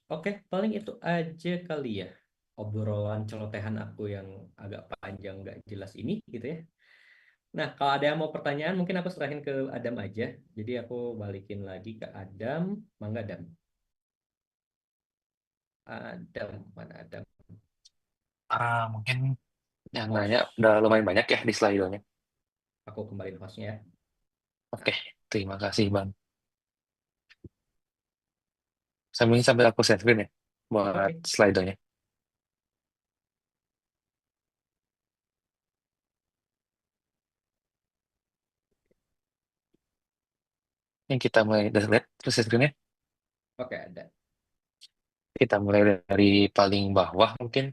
oke, paling itu aja kali ya. Obrolan celotehan aku yang agak panjang, nggak jelas ini, gitu ya. Nah, kalau ada yang mau pertanyaan, mungkin aku serahin ke Adam aja. Jadi aku balikin lagi ke Adam. Mangga, Adam. Adam, mana Adam? Mungkin yang nanya udah lumayan banyak ya di slide-nya. Aku kembaliin hostnya ya. Oke, terima kasih Bang. Sambil aku share screen ya buat Oke, slide-nya. Yang kita mulai dari lihat terus share screen-nya. oke, ada. Kita mulai dari paling bawah mungkin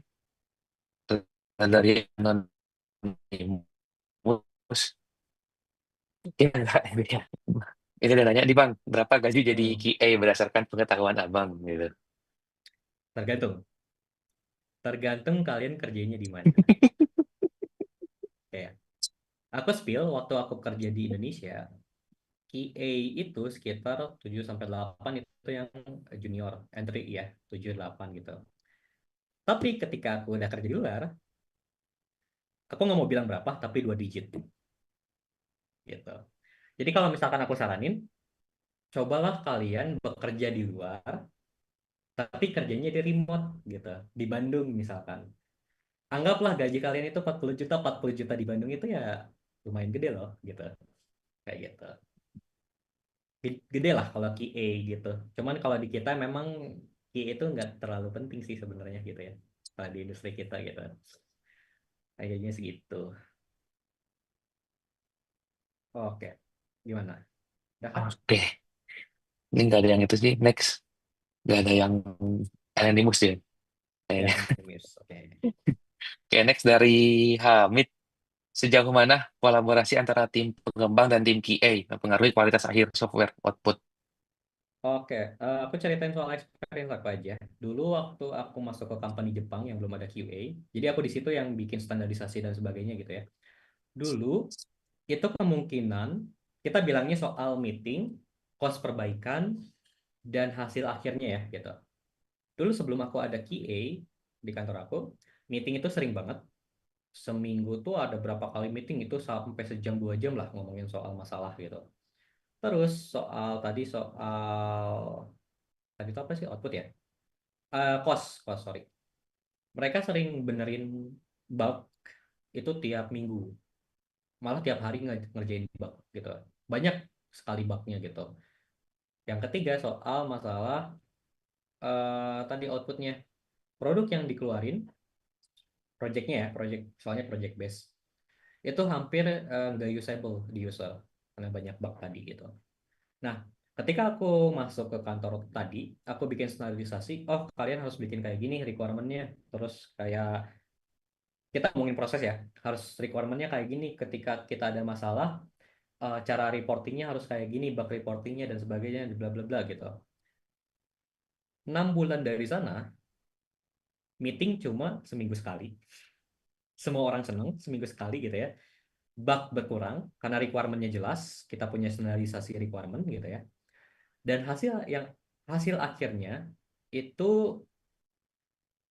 dari anonymous. Ini enggak ini ya. Ini dia nanya di Bang, berapa gaji jadi Hmm, QA berdasarkan pengetahuan Abang gitu. tergantung. Tergantung kalian kerjanya di mana. Kayak, aku spill waktu aku kerja di Indonesia, QA itu sekitar 7 sampai 8 itu yang junior, entry ya, 7 8 gitu. Tapi ketika aku udah kerja di luar, aku nggak mau bilang berapa, tapi 2 digit gitu. Jadi kalau misalkan aku saranin, cobalah kalian bekerja di luar, tapi kerjanya di remote gitu, di Bandung misalkan. Anggaplah gaji kalian itu 40 juta di Bandung itu ya lumayan gede loh gitu, kayak gitu. Gede lah kalau QA gitu. Cuman kalau di kita memang QA itu nggak terlalu penting sih sebenarnya gitu ya. Kalau di industri kita gitu. Kayaknya segitu. Oke. Gimana? Udah kan? Oke, ini nggak ada yang itu sih. Next, nggak ada yang anonymous ya. Ya, Kayaknya. optimis. Oke. Oke, next dari Hamid. Sejauh mana kolaborasi antara tim pengembang dan tim QA mempengaruhi kualitas akhir software output? Oke, aku ceritain soal experience aku aja. Dulu waktu aku masuk ke company Jepang yang belum ada QA, jadi aku di situ yang bikin standarisasi dan sebagainya gitu ya. Dulu itu kemungkinan kita bilangnya soal meeting, cost perbaikan, dan hasil akhirnya ya gitu. Dulu sebelum aku ada QA di kantor aku, meeting itu sering banget. Seminggu tuh ada berapa kali meeting itu sampai sejam 2 jam lah ngomongin soal masalah gitu. Terus tadi itu apa sih output ya? Cost, sorry. Mereka sering benerin bug itu tiap minggu, malah tiap hari ngerjain bug gitu. Banyak sekali bugnya gitu. Yang ketiga soal masalah tadi outputnya, produk yang dikeluarin, projectnya ya, soalnya project base, itu hampir nggak usable di user karena banyak bug tadi gitu. Nah, ketika aku masuk ke kantor tadi, aku bikin standarisasi, oh kalian harus bikin kayak gini requirement-nya, terus kayak kita ngomongin proses ya, harus requirement-nya kayak gini, ketika kita ada masalah, cara reportingnya harus kayak gini, bug reportingnya dan sebagainya, bla bla bla gitu. 6 bulan dari sana, meeting cuma seminggu sekali. Semua orang seneng, seminggu sekali gitu ya. Bug berkurang, karena requirement-nya jelas, kita punya standarisasi requirement gitu ya. Dan hasil akhirnya itu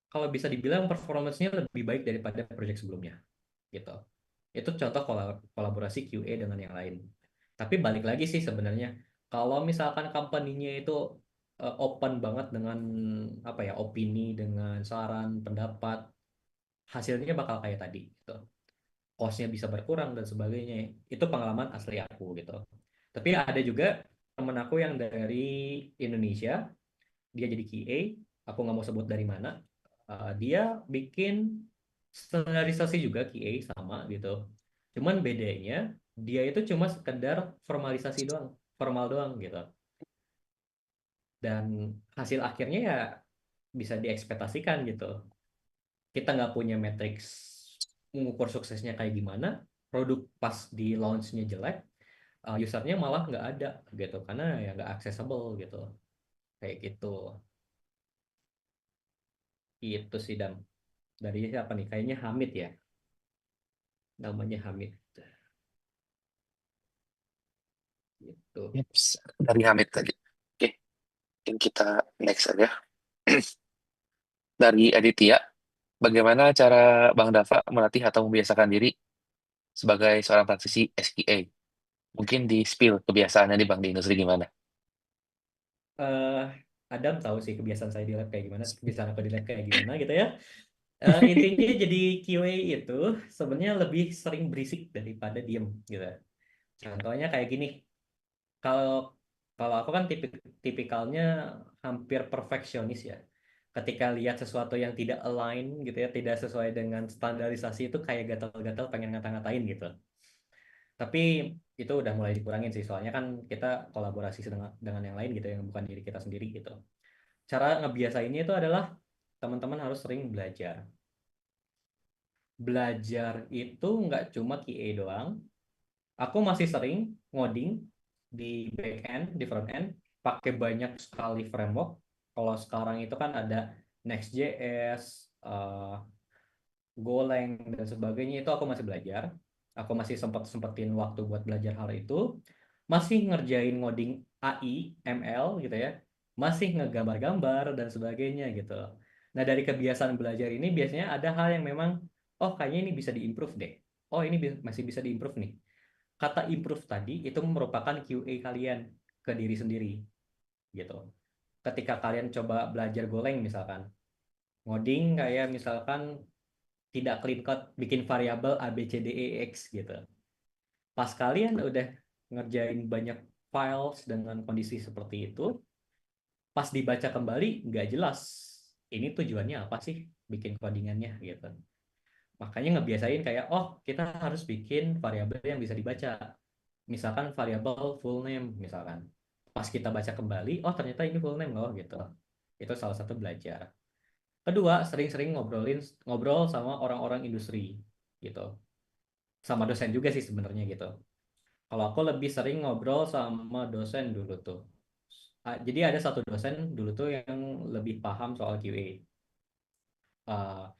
kalau bisa dibilang performance-nya lebih baik daripada project sebelumnya gitu. Itu contoh kolaborasi QA dengan yang lain. Tapi balik lagi sih sebenarnya, kalau misalkan company-nya itu open banget dengan apa ya, opini, dengan saran, pendapat, hasilnya bakal kayak tadi gitu. Cost-nya bisa berkurang dan sebagainya. Itu pengalaman asli aku gitu. Tapi ada juga temen aku yang dari Indonesia, dia jadi QA, aku nggak mau sebut dari mana. Dia bikin standarisasi juga QA sama gitu. Cuman bedanya dia itu cuma sekedar formalisasi doang, formal doang gitu. Dan hasil akhirnya ya bisa diekspektasikan gitu. Kita nggak punya matriks mengukur suksesnya kayak gimana, produk pas di launch-nya jelek, usernya malah nggak ada gitu, karena ya nggak accessible gitu. Kayak gitu. Itu sih, Dan. Dari siapa nih? Kayaknya Hamid ya. Namanya Hamid. Gitu. Yeps, dari Hamid tadi. Oke, mungkin kita next aja. Dari Aditya, bagaimana cara Bang Dava melatih atau membiasakan diri sebagai seorang praktisi SQA? Mungkin di spill kebiasaannya nih Bang di industri gimana? eh Adam tahu sih kebiasaan saya di lab kayak gimana, kebiasaan aku di lab kayak gimana gitu ya. Intinya jadi QA itu sebenarnya lebih sering berisik daripada diem gitu. Contohnya kayak gini, kalau kalau aku kan tipikalnya hampir perfeksionis ya. Ketika lihat sesuatu yang tidak align gitu ya, tidak sesuai dengan standarisasi, itu kayak gatal-gatal pengen ngata-ngatain gitu. Tapi itu udah mulai dikurangin sih, soalnya kan kita kolaborasi dengan yang lain gitu, yang bukan diri kita sendiri gitu. Cara ngebiasainnya itu adalah teman-teman harus sering belajar. Belajar itu nggak cuma QA doang. Aku masih sering ngoding di back end, di front end, pakai banyak sekali framework. Kalau sekarang itu kan ada Next.js, Golang, dan sebagainya, itu aku masih belajar. Aku masih sempetin waktu buat belajar hal itu. Masih ngerjain ngoding AI, ML gitu ya. Masih ngegambar-gambar dan sebagainya gitu. Nah, dari kebiasaan belajar ini biasanya ada hal yang memang, oh kayaknya ini bisa diimprove deh. Oh ini masih bisa diimprove nih. Kata improve tadi itu merupakan QA kalian ke diri sendiri gitu. Ketika kalian coba belajar Golang misalkan, ngoding kayak misalkan tidak clean code, bikin variabel A, B, C, D, E, X gitu. Pas kalian udah ngerjain banyak files dengan kondisi seperti itu, pas dibaca kembali nggak jelas. Ini tujuannya apa sih bikin codingannya gitu. Makanya ngebiasain kayak, oh kita harus bikin variabel yang bisa dibaca. Misalkan variabel full name misalkan. Pas kita baca kembali, oh ternyata ini full name loh gitu. Itu salah satu belajar. Kedua, sering-sering ngobrol sama orang-orang industri gitu. Sama dosen juga sih sebenarnya gitu. Kalau aku lebih sering ngobrol sama dosen dulu tuh. Jadi ada satu dosen dulu tuh yang lebih paham soal QA. Ah,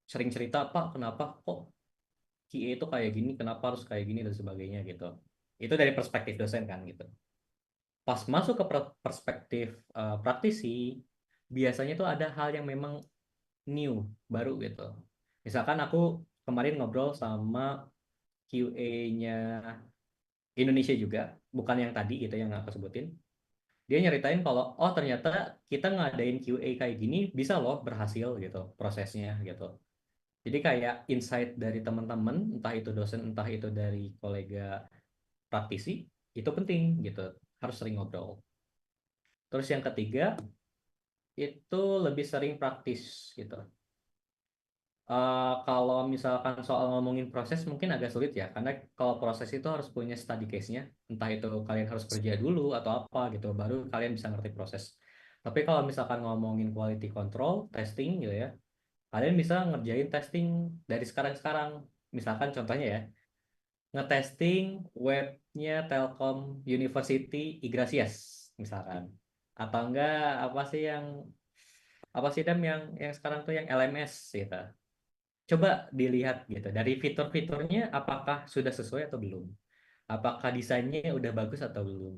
Sering cerita, Pak, kenapa kok QA itu kayak gini, kenapa harus kayak gini dan sebagainya gitu. Itu dari perspektif dosen kan gitu. pas masuk ke perspektif praktisi, biasanya tuh ada hal yang memang new, baru gitu. Misalkan aku kemarin ngobrol sama QA-nya Indonesia juga, bukan yang tadi gitu yang aku sebutin. Dia nyeritain kalau oh ternyata kita ngadain QA kayak gini bisa loh berhasil gitu prosesnya gitu. Jadi kayak insight dari teman-teman, entah itu dosen, entah itu dari kolega praktisi, itu penting gitu. Harus sering ngobrol. Terus yang ketiga, itu lebih sering praktis gitu. Kalau misalkan soal ngomongin proses mungkin agak sulit ya, karena kalau proses itu harus punya study case-nya, entah itu kalian harus kerja dulu atau apa gitu, baru kalian bisa ngerti proses. Tapi kalau misalkan ngomongin quality control, testing gitu ya, kalian bisa ngerjain testing dari sekarang-sekarang. Misalkan contohnya ya, ngetesting webnya Telkom University Iglesias misalkan. Atau enggak apa sih yang sekarang tuh yang LMS gitu. Coba dilihat gitu dari fitur-fiturnya apakah sudah sesuai atau belum. Apakah desainnya udah bagus atau belum.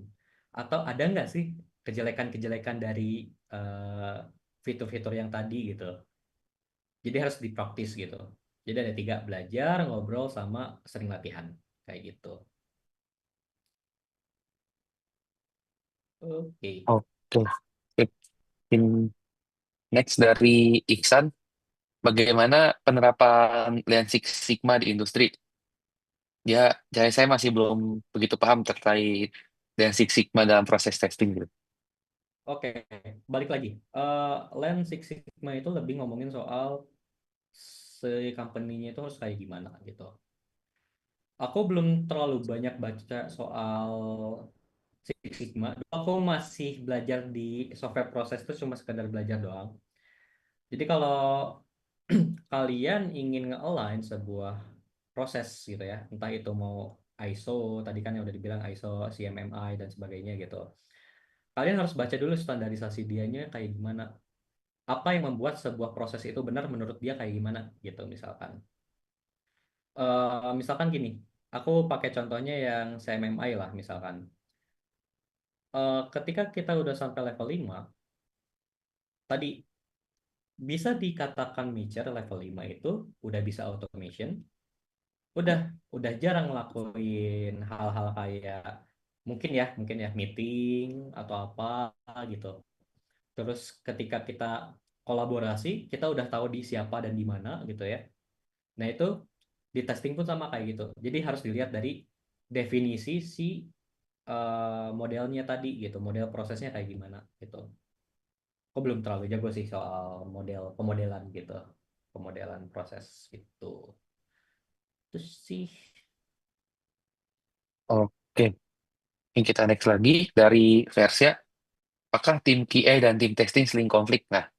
Atau ada nggak sih kejelekan-kejelekan dari eh, fitur-fitur yang tadi gitu. Jadi harus dipraktis gitu. Jadi ada tiga, belajar, ngobrol, sama sering latihan. Kayak gitu. Oke. Oke. In- Next dari Iksan, bagaimana penerapan Lean Six Sigma di industri? Ya, jadi saya masih belum begitu paham terkait Lean Six Sigma dalam proses testing gitu. Oke, balik lagi. Lean Six Sigma itu lebih ngomongin soal si company-nya itu harus kayak gimana gitu. Aku belum terlalu banyak baca soal Six Sigma. Aku masih belajar di software proses itu cuma sekedar belajar doang. Jadi kalau kalian ingin nge-align sebuah proses gitu ya, entah itu mau ISO, tadi kan yang udah dibilang ISO, CMMI dan sebagainya gitu. Kalian harus baca dulu standarisasi dianya kayak gimana. Apa yang membuat sebuah proses itu benar menurut dia kayak gimana gitu misalkan. Misalkan gini, aku pakai contohnya yang CMMI lah misalkan. Ketika kita udah sampai level 5, tadi bisa dikatakan mature level 5 itu udah bisa automation, udah udah jarang ngelakuin hal-hal kayak mungkin ya meeting atau apa gitu. Terus ketika kita kolaborasi, kita udah tahu di siapa dan di mana gitu ya. Nah, itu di testing pun sama kayak gitu. Jadi harus dilihat dari definisi si modelnya tadi gitu, model prosesnya kayak gimana gitu. Aku belum terlalu jago sih soal model pemodelan gitu, pemodelan proses gitu. Terus sih, Oke, ini kita next lagi dari Versia. Apakah tim QA dan tim testing seling konflik? Nah,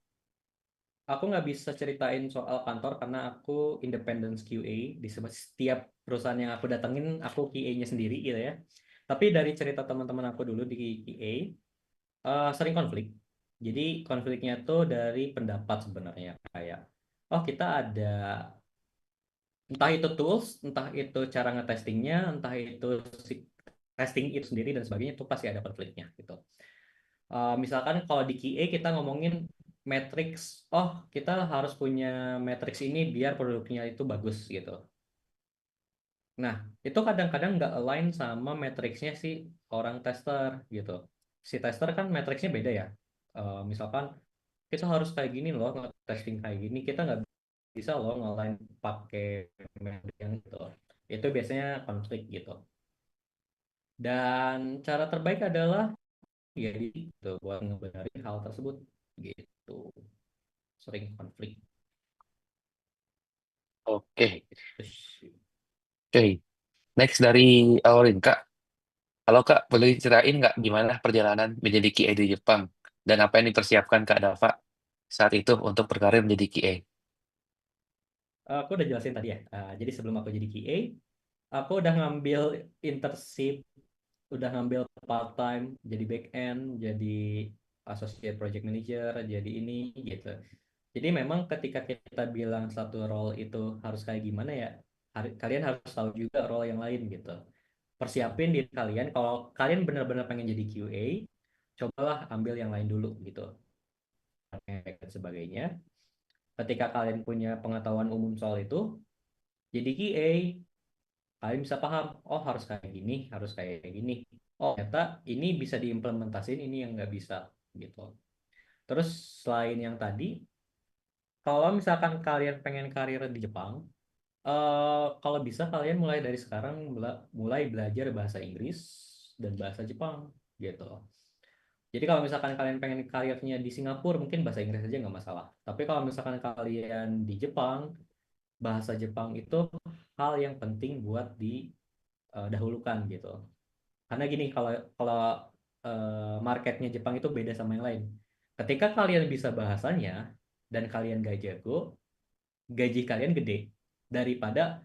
aku nggak bisa ceritain soal kantor karena aku independent QA di setiap perusahaan yang aku datengin, aku QA-nya sendiri gitu ya. Tapi dari cerita teman-teman aku dulu di QA, sering konflik. Jadi konfliknya tuh dari pendapat sebenarnya kayak, oh kita ada entah itu tools, entah itu cara ngetestingnya, entah itu si testing itu sendiri dan sebagainya itu pasti ada konfliknya gitu. Misalkan kalau di QA kita ngomongin matrix, oh kita harus punya matrix ini biar produknya itu bagus gitu. Nah, itu kadang-kadang nggak align sama matrixnya si orang tester gitu. Si tester kan matrixnya beda ya. Misalkan kita harus kayak gini loh, testing kayak gini, kita nggak bisa loh ngalahin pakai metode yang itu. Itu biasanya konflik gitu. Dan cara terbaik adalah ya gitu buat ngebenarin hal tersebut gitu. Sering konflik oke. gitu sih. Oke, next dari Aulin, Kak. Halo Kak, boleh ceritain nggak gimana perjalanan menjadi QA di Jepang? Dan apa yang dipersiapkan Kak Dava saat itu untuk berkarir menjadi QA? Aku udah jelasin tadi ya. Jadi sebelum aku jadi QA, aku udah ngambil internship, udah ngambil part time, jadi back end, jadi associate project manager, jadi ini gitu. Jadi memang ketika kita bilang satu role itu harus kayak gimana ya, kalian harus tahu juga role yang lain gitu. persiapin diri kalian. Kalau kalian benar-benar pengen jadi QA, cobalah ambil yang lain dulu gitu dan sebagainya. Ketika kalian punya pengetahuan umum soal itu, jadi QA, kalian bisa paham, oh harus kayak gini, harus kayak gini. Oh ternyata ini bisa diimplementasiin, ini yang nggak bisa gitu. Terus selain yang tadi, kalau misalkan kalian pengen karir di Jepang, kalau bisa kalian mulai dari sekarang mulai belajar bahasa Inggris dan bahasa Jepang gitu. Jadi kalau misalkan kalian pengen karirnya di Singapura, mungkin bahasa Inggris aja nggak masalah. Tapi kalau misalkan kalian di Jepang, bahasa Jepang itu hal yang penting buat didahulukan gitu. Karena gini, kalau kalau marketnya Jepang itu beda sama yang lain. Ketika kalian bisa bahasanya dan kalian gak jago, gaji kalian gede daripada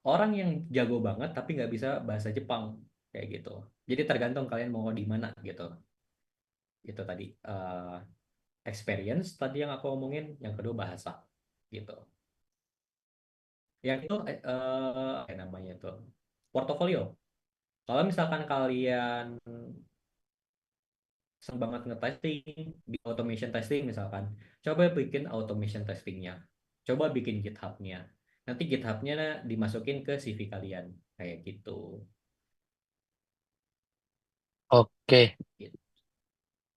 orang yang jago banget tapi nggak bisa bahasa Jepang kayak gitu. Jadi tergantung kalian mau di mana gitu. Itu tadi experience tadi yang aku omongin, yang kedua bahasa gitu. Yang itu apa namanya itu portofolio. Kalau misalkan kalian senang banget nge-testing, di automation testing misalkan, coba bikin automation testingnya. Coba bikin GitHub-nya. Nanti GitHub-nya dimasukin ke CV kalian kayak gitu. Oke, Gitu.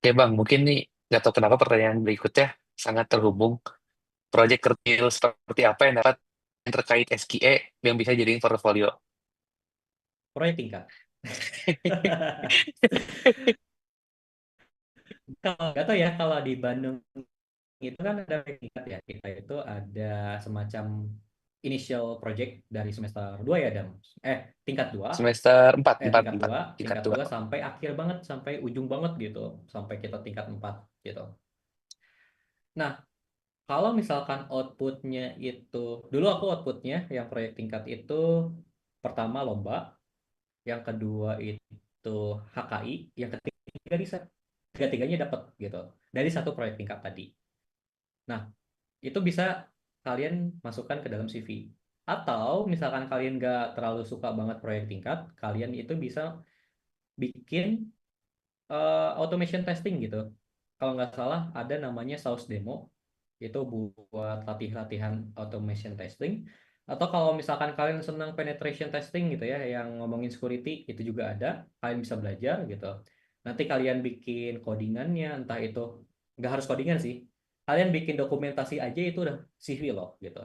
oke Bang, mungkin nih nggak tahu kenapa pertanyaan berikutnya sangat terhubung. Proyek kecil seperti apa yang dapat yang terkait SQE yang bisa jadiin portfolio? Proyek tingkat. Kalau nggak tahu ya, kalau di Bandung itu kan ada proyek tingkat ya. Kita itu ada semacam initial project dari semester 2 ya, Dam. Tingkat 2, Semester 4, 4, tingkat 4, 2, tingkat tingkat 2. 2 sampai akhir banget, sampai ujung banget gitu. Sampai kita tingkat 4 gitu. Nah, kalau misalkan outputnya itu, dulu aku outputnya yang proyek tingkat itu pertama lomba, yang kedua itu HKI, yang ketiga riset. Tiga-tiganya dapat gitu dari satu proyek tingkat tadi. Nah, itu bisa kalian masukkan ke dalam CV. Atau misalkan kalian nggak terlalu suka banget proyek tingkat, kalian itu bisa bikin automation testing gitu. Kalau nggak salah ada namanya Saus Demo, itu buat latih-latihan automation testing. Atau kalau misalkan kalian senang penetration testing gitu ya, yang ngomongin security, itu juga ada, kalian bisa belajar gitu. Nanti kalian bikin codingannya, entah itu nggak harus codingan sih, kalian bikin dokumentasi aja itu udah CV loh gitu.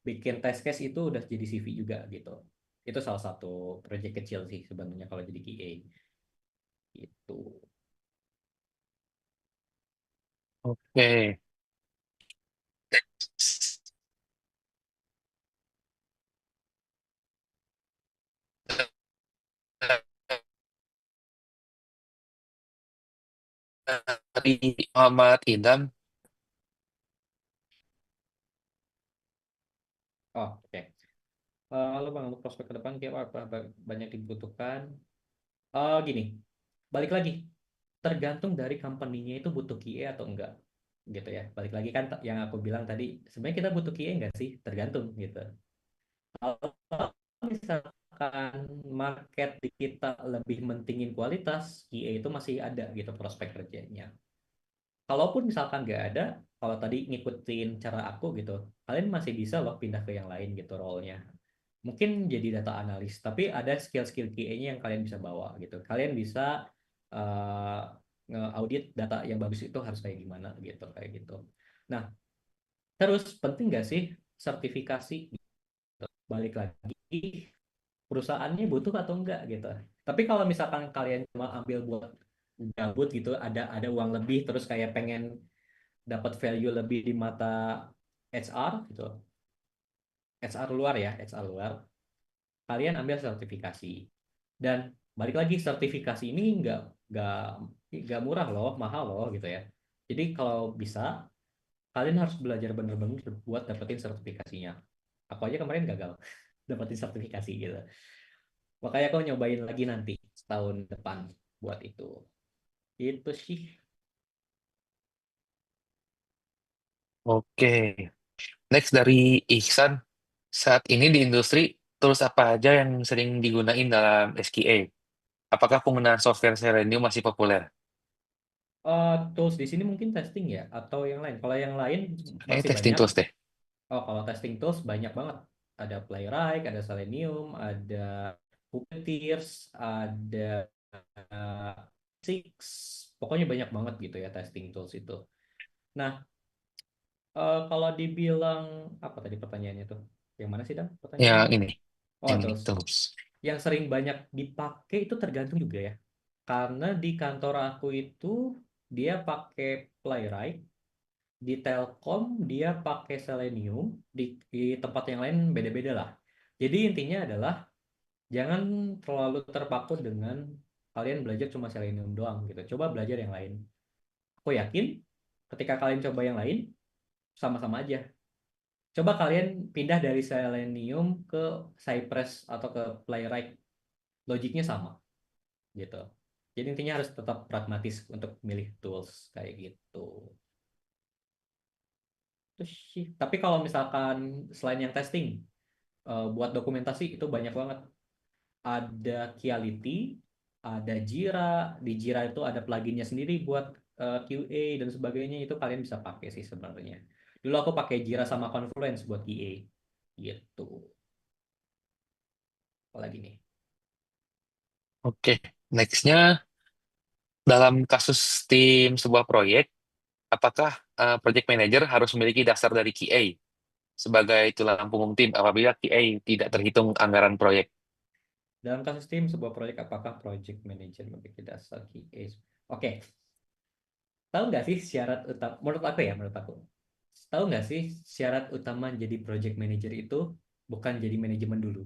Bikin test case itu udah jadi CV juga gitu. Itu salah satu project kecil sih sebenarnya kalau jadi QA itu. Oke. Dari Muhammad Idam, Oh, oke. Halo Bang, untuk prospek ke depan kayak apa banyak dibutuhkan? Gini, balik lagi, tergantung dari company-nya itu butuh QA atau enggak, gitu ya. Balik lagi kan yang aku bilang tadi, sebenarnya kita butuh QA enggak sih? Tergantung gitu. Kalau misalkan market di kita lebih mentingin kualitas, QA itu masih ada gitu prospek kerjanya. Kalaupun misalkan nggak ada, kalau tadi ngikutin cara aku gitu, kalian masih bisa loh pindah ke yang lain gitu role-nya. Mungkin jadi data analis, tapi ada skill-skill QA-nya yang kalian bisa bawa gitu. Kalian bisa uh, nge-audit data yang bagus itu harus kayak gimana gitu, kayak gitu. Nah, terus penting nggak sih sertifikasi? Balik lagi, perusahaannya butuh atau enggak gitu. Tapi kalau misalkan kalian cuma ambil buat gabut gitu, ada uang lebih, terus kayak pengen dapat value lebih di mata HR gitu, HR luar ya, HR luar, kalian ambil sertifikasi. Dan balik lagi, sertifikasi ini nggak nggak murah loh, mahal loh gitu ya. Jadi kalau bisa kalian harus belajar bener-bener buat dapetin sertifikasinya. Aku aja kemarin gagal dapetin sertifikasi gitu. Makanya aku nyobain lagi nanti tahun depan buat itu. Itu sih. oke. Next dari Ihsan, saat ini di industri tools apa aja yang sering digunain dalam SQA? Apakah penggunaan software Selenium masih populer? Tools di sini mungkin testing ya, atau yang lain? Kalau yang lain masih Testing banyak. tools deh. Oh, kalau testing tools banyak banget. Ada Playwright, ada Selenium, ada Puppeteers, ada uh, Six. Pokoknya banyak banget gitu ya testing tools itu. Nah, kalau dibilang apa tadi pertanyaannya tuh? Yang mana sih, Dam, Yang pertanyaannya? ini, Oh, yang ini tools. tools. Yang sering banyak dipakai itu tergantung juga ya. Karena di kantor aku itu dia pakai Playwright, di Telkom dia pakai Selenium, di tempat yang lain beda-beda lah. Jadi intinya adalah jangan terlalu terpaku dengan kalian belajar cuma Selenium doang gitu. Coba belajar yang lain. Aku yakin ketika kalian coba yang lain sama-sama aja. Coba kalian pindah dari Selenium ke Cypress atau ke Playwright, logiknya sama gitu. Jadi intinya harus tetap pragmatis untuk milih tools kayak gitu. Terus sih, tapi kalau misalkan selain yang testing, buat dokumentasi itu banyak banget. Ada Kiality, ada Jira. Di Jira itu ada pluginnya sendiri buat QA dan sebagainya. Itu kalian bisa pakai sih sebenarnya. Dulu aku pakai Jira sama Confluence buat QA. Gitu. Apalagi nih. Oke, nextnya dalam kasus tim sebuah proyek, apakah project manager harus memiliki dasar dari QA sebagai tulang punggung tim apabila QA tidak terhitung anggaran proyek? Dalam kasus tim, sebuah proyek apakah project manager memiliki dasar QA? Oke, tahu nggak sih syarat utama, menurut aku, tahu nggak sih syarat utama jadi project manager itu bukan jadi manajemen dulu.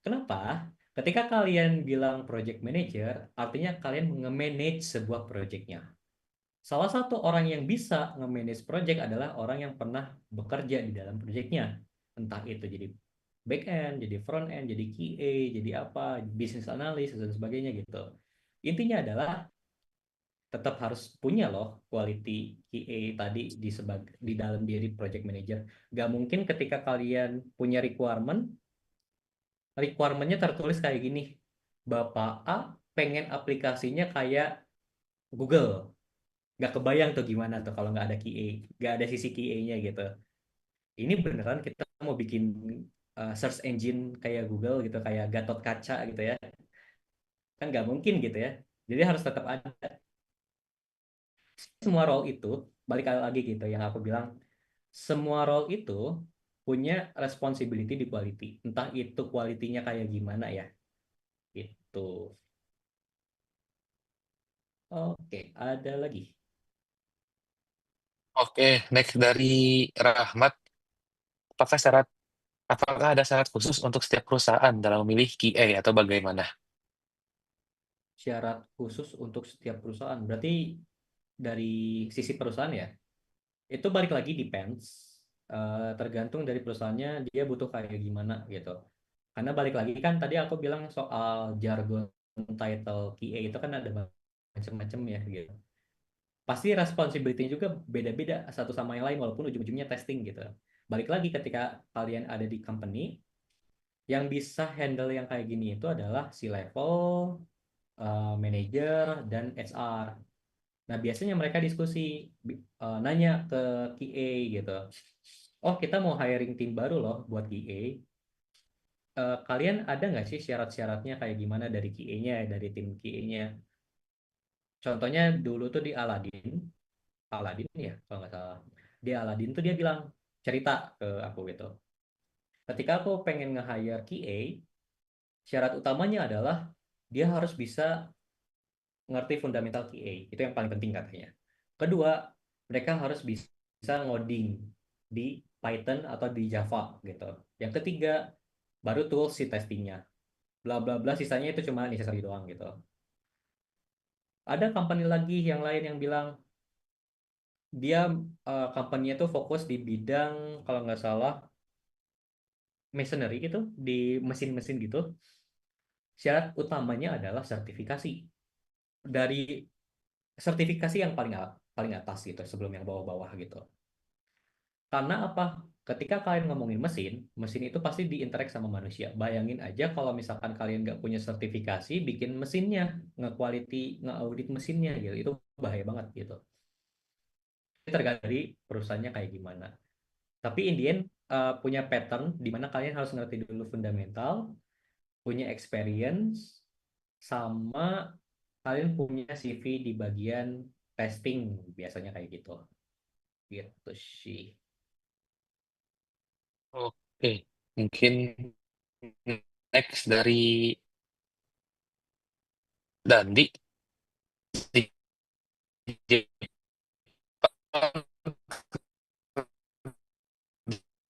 Kenapa? Ketika kalian bilang project manager, artinya kalian nge-manage sebuah projectnya. Salah satu orang yang bisa nge-manage project adalah orang yang pernah bekerja di dalam projectnya. Entah itu jadi back end, jadi front end, jadi QA, jadi apa, business analyst dan sebagainya gitu. Intinya adalah tetap harus punya loh quality QA tadi di dalam diri project manager. Gak mungkin ketika kalian punya requirementnya tertulis kayak gini. Bapak A pengen aplikasinya kayak Google. Gak kebayang tuh gimana tuh kalau nggak ada QA, nggak ada sisi QA-nya gitu. Ini beneran kita mau bikin search engine kayak Google gitu, kayak Gatot Kaca gitu ya. Kan nggak mungkin gitu ya. Jadi harus tetap ada. Semua role itu, balik lagi gitu yang aku bilang, semua role itu punya responsibility di quality. Entah itu quality-nya kayak gimana ya. Itu. Oke, ada lagi. Oke, next dari Rahmat, apakah syarat apakah ada syarat khusus untuk setiap perusahaan dalam memilih QA atau bagaimana? Syarat khusus untuk setiap perusahaan. Berarti dari sisi perusahaan ya, itu balik lagi depends. Tergantung dari perusahaannya dia butuh kayak gimana gitu. Karena balik lagi kan tadi aku bilang soal jargon title QA itu kan ada macam-macam ya gitu. Pasti responsibility juga beda-beda satu sama yang lain walaupun ujung-ujungnya testing gitu. Balik lagi ketika kalian ada di company yang bisa handle yang kayak gini itu adalah C-level, manager, dan HR. Nah, biasanya mereka diskusi, nanya ke QA gitu. Oh, kita mau hiring tim baru loh buat QA. Kalian ada nggak sih syarat-syaratnya kayak gimana dari QA-nya, dari tim QA-nya? Contohnya dulu tuh di Aladdin, Aladdin ya kalau nggak salah. Di Aladdin tuh dia bilang, cerita ke aku gitu. Ketika aku pengen nge-hire QA, syarat utamanya adalah dia harus bisa ngerti fundamental QA. Itu yang paling penting katanya. Kedua, mereka harus bisa ngoding di Python atau di Java gitu. Yang ketiga, baru tools si testingnya. Bla bla bla, sisanya itu cuma necessary doang gitu. Ada company lagi yang lain yang bilang dia company-nya tuh fokus di bidang kalau nggak salah masonry gitu, di mesin-mesin gitu. Syarat utamanya adalah sertifikasi. Dari sertifikasi yang paling paling atas gitu sebelum yang bawah-bawah gitu. Karena apa? ketika kalian ngomongin mesin, mesin itu pasti diinteract sama manusia. Bayangin aja kalau misalkan kalian nggak punya sertifikasi, bikin mesinnya, nge-quality, nge-audit mesinnya gitu, itu bahaya banget gitu. Tergantung dari perusahaannya kayak gimana. Tapi in the end, punya pattern di mana kalian harus ngerti dulu fundamental, punya experience, sama kalian punya CV di bagian testing, biasanya kayak gitu. Gitu sih. Oke, mungkin next dari Dandi di Jepang,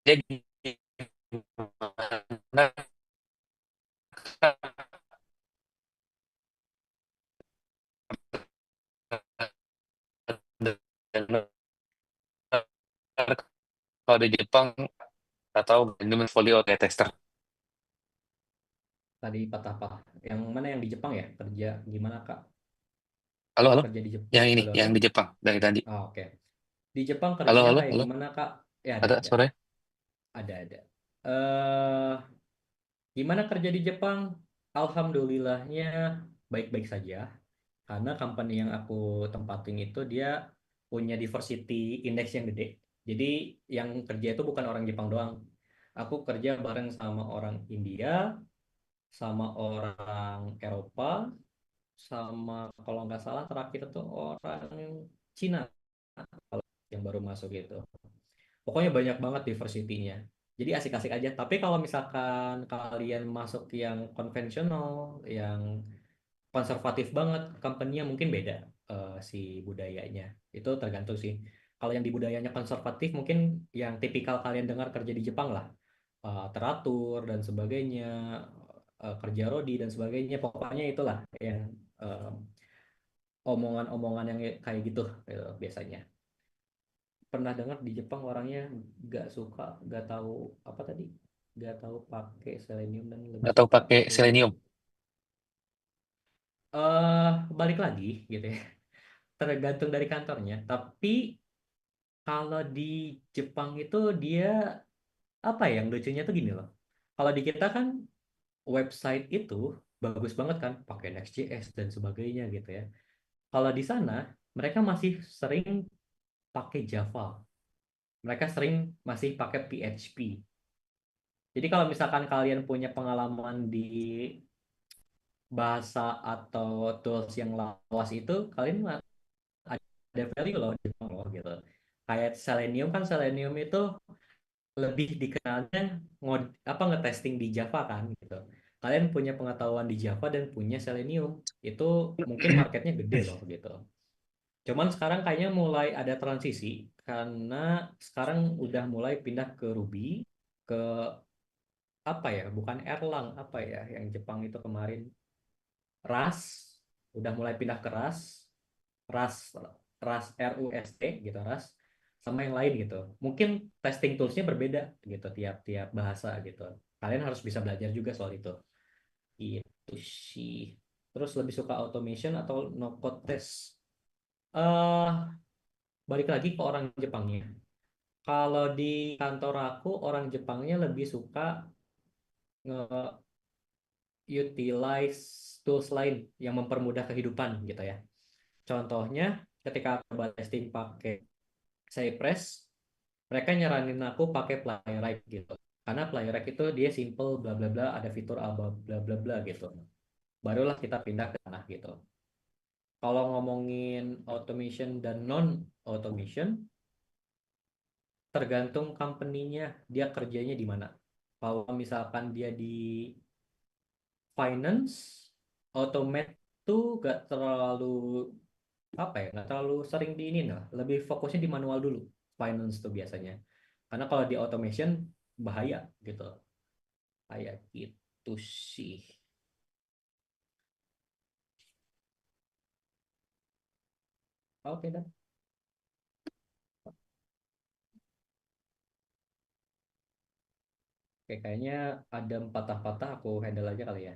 dia gimana kalau di Jepang atau manajemen portfolio kayak tester. Tadi patah-patah. Yang mana yang di Jepang ya? Kerja gimana, Kak? Halo, halo. Kerja di Jepang. Yang ini, Halo, halo. yang di Jepang dari tadi. Ah, oke. Di Jepang Halo, kerjanya halo, kayak halo. gimana, Kak? Ya, Ada ada. suaranya? Ada. Eh, gimana kerja di Jepang? Alhamdulillahnya baik-baik saja. Karena company yang aku tempatin itu dia punya diversity index yang gede. Jadi yang kerja itu bukan orang Jepang doang. Aku kerja bareng sama orang India, sama orang Eropa, sama kalau nggak salah terakhir tuh orang Cina yang baru masuk gitu. Pokoknya banyak banget diversity-nya. Jadi asik-asik aja. Tapi kalau misalkan kalian masuk yang konvensional, yang konservatif banget, company-nya mungkin beda si budayanya. Itu tergantung sih. Kalau yang di budayanya konservatif mungkin yang tipikal kalian dengar kerja di Jepang lah. Teratur dan sebagainya, kerja rodi dan sebagainya. Pokoknya itulah yang eh, omongan-omongan yang kayak gitu biasanya. Pernah dengar di Jepang orangnya nggak suka, nggak tahu apa tadi, nggak tahu pakai selenium dan lebih Atau suka pakai ke Selenium? balik lagi gitu ya, tergantung dari kantornya. Tapi kalau di Jepang itu dia apa ya, yang lucunya tuh gini loh. Kalau di kita kan website itu bagus banget kan, pakai Next.js dan sebagainya gitu ya. Kalau di sana mereka masih sering pakai Java, mereka sering masih pakai PHP. Jadi kalau misalkan kalian punya pengalaman di bahasa atau tools yang lawas itu, kalian ada value loh di Jepang loh gitu. Kayak Selenium kan, Selenium itu lebih dikenalnya apa ngetesting di Java kan gitu. Kalian punya pengetahuan di Java dan punya Selenium, itu mungkin marketnya gede loh gitu. Cuman sekarang kayaknya mulai ada transisi karena sekarang udah mulai pindah ke Ruby, ke apa ya, bukan Erlang, apa ya yang Jepang itu kemarin, Rust, udah mulai pindah ke Rust, Rust, Rust RUST gitu, Rust, sama yang lain gitu. Mungkin testing toolsnya berbeda gitu tiap-tiap bahasa gitu. Kalian harus bisa belajar juga soal itu. Itu sih. Terus lebih suka automation atau no code test? eh Balik lagi ke orang Jepangnya. Kalau di kantor aku, orang Jepangnya lebih suka nge-utilize tools lain yang mempermudah kehidupan gitu ya. Contohnya, ketika aku coba testing pakai Cypress, mereka nyaranin aku pakai Playwright gitu. Karena Playwright itu dia simple bla bla bla, ada fitur bla bla bla bla gitu. Barulah kita pindah ke sana gitu. Kalau ngomongin automation dan non automation, tergantung company-nya, dia kerjanya di mana. Kalau misalkan dia di finance, automate tuh gak terlalu apa ya, nggak terlalu sering di ini lah, lebih fokusnya di manual dulu finance tuh biasanya, karena kalau di automation bahaya gitu, kayak gitu sih. Oke dan oke, kayaknya ada patah-patah, aku handle aja kali ya.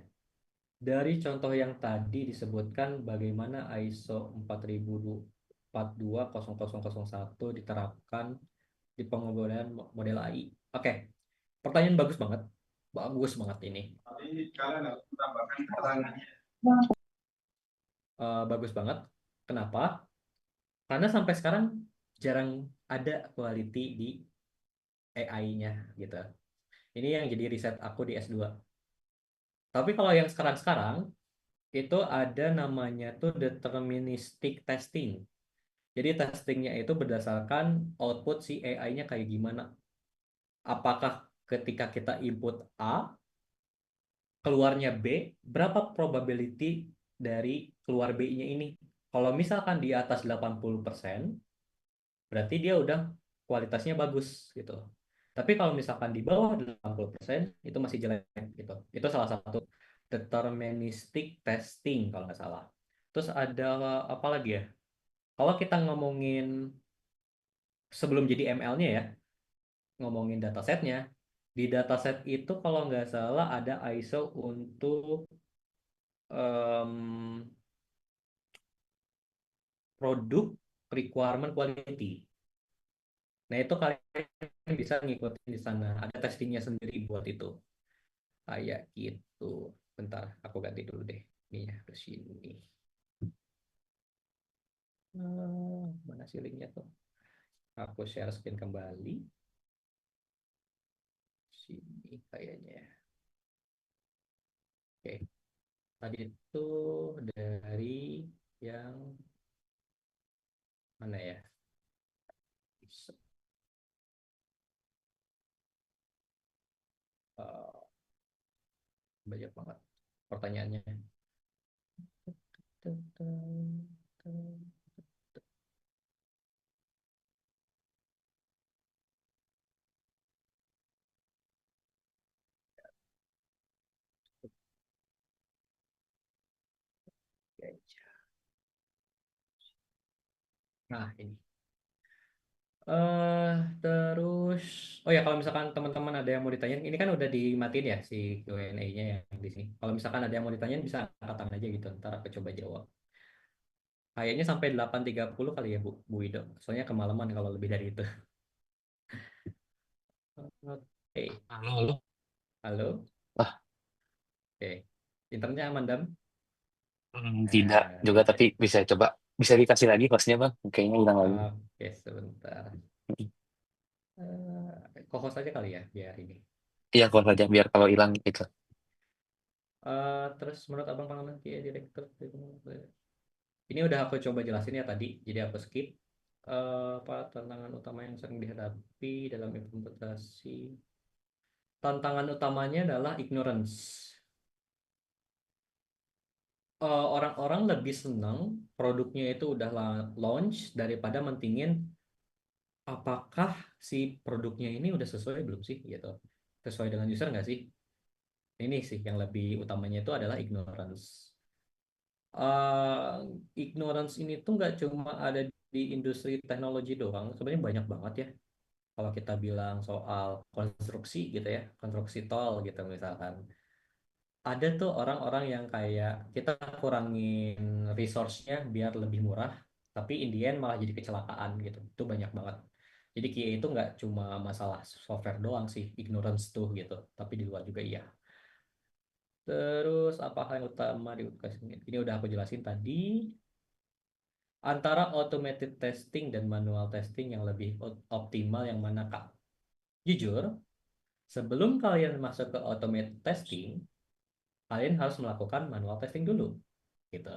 Dari contoh yang tadi disebutkan bagaimana ISO 42042 0001 diterapkan di penggunaan model AI. Oke, pertanyaan bagus banget. Bagus banget ini. Bagus banget. Kenapa? Karena sampai sekarang jarang ada quality di AI-nya gitu. Ini yang jadi riset aku di S2. Tapi kalau yang sekarang-sekarang itu ada namanya tuh deterministic testing. Jadi testingnya itu berdasarkan output si AI-nya kayak gimana. Apakah ketika kita input A, keluarnya B, berapa probability dari keluar B-nya ini? Kalau misalkan di atas 80%, berarti dia udah kualitasnya bagus gitu. Tapi kalau misalkan di bawah 80%, itu masih jelek gitu. Itu salah satu deterministic testing kalau nggak salah. Terus ada apa lagi ya? Kalau kita ngomongin sebelum jadi ML-nya ya, ngomongin datasetnya, di dataset itu kalau nggak salah ada ISO untuk em, produk requirement quality. Nah itu kalian bisa ngikutin di sana. Ada testingnya sendiri buat itu. Kayak gitu. Bentar, aku ganti dulu deh. Ini ya, ke sini. Mana sih linknya tuh? Aku share screen kembali. Sini kayaknya. Oke. Tadi itu dari yang mana ya? Eh, banyak banget pertanyaannya. Nah, ini. Terus, oh ya kalau misalkan teman-teman ada yang mau ditanyain, ini kan udah dimatiin ya si Q&A-nya yang di sini. Kalau misalkan ada yang mau ditanyain bisa angkat tangan aja gitu, ntar aku coba jawab. Kayaknya sampai 8.30 kali ya Bu Wido. Soalnya kemalaman kalau lebih dari itu. Oke, Halo, halo. halo. Ah, Oke, internetnya aman Dam? tidak Nah, juga, tapi bisa coba. Bisa dikasih lagi hostnya, Bang. Kayaknya hilang lagi. oke sebentar. Co-host aja kali ya biar ini. Iya, kalau saja biar kalau hilang itu. Terus menurut Abang Pangamen Direktur, ini udah aku coba jelasin ya tadi, jadi aku skip. Apa tantangan utama yang sering dihadapi dalam implementasi? Tantangan utamanya adalah ignorance. Orang-orang lebih senang produknya itu udah launch daripada mentingin apakah si produknya ini udah sesuai belum sih gitu. Sesuai dengan user nggak sih? Ini sih yang lebih utamanya itu adalah ignorance. eh Ignorance ini tuh nggak cuma ada di industri teknologi doang, sebenarnya banyak banget ya. Kalau kita bilang soal konstruksi gitu ya, konstruksi tol gitu misalkan, ada tuh orang-orang yang kayak kita kurangin resource-nya biar lebih murah, tapi in the end malah jadi kecelakaan gitu. Itu banyak banget. Jadi QA itu nggak cuma masalah software doang sih, ignorance tuh gitu, tapi di luar juga iya. Terus apa hal yang utama di UKS ini udah aku jelasin tadi. Antara automated testing dan manual testing yang lebih optimal yang mana Kak? Jujur, sebelum kalian masuk ke automated testing, kalian harus melakukan manual testing dulu, gitu.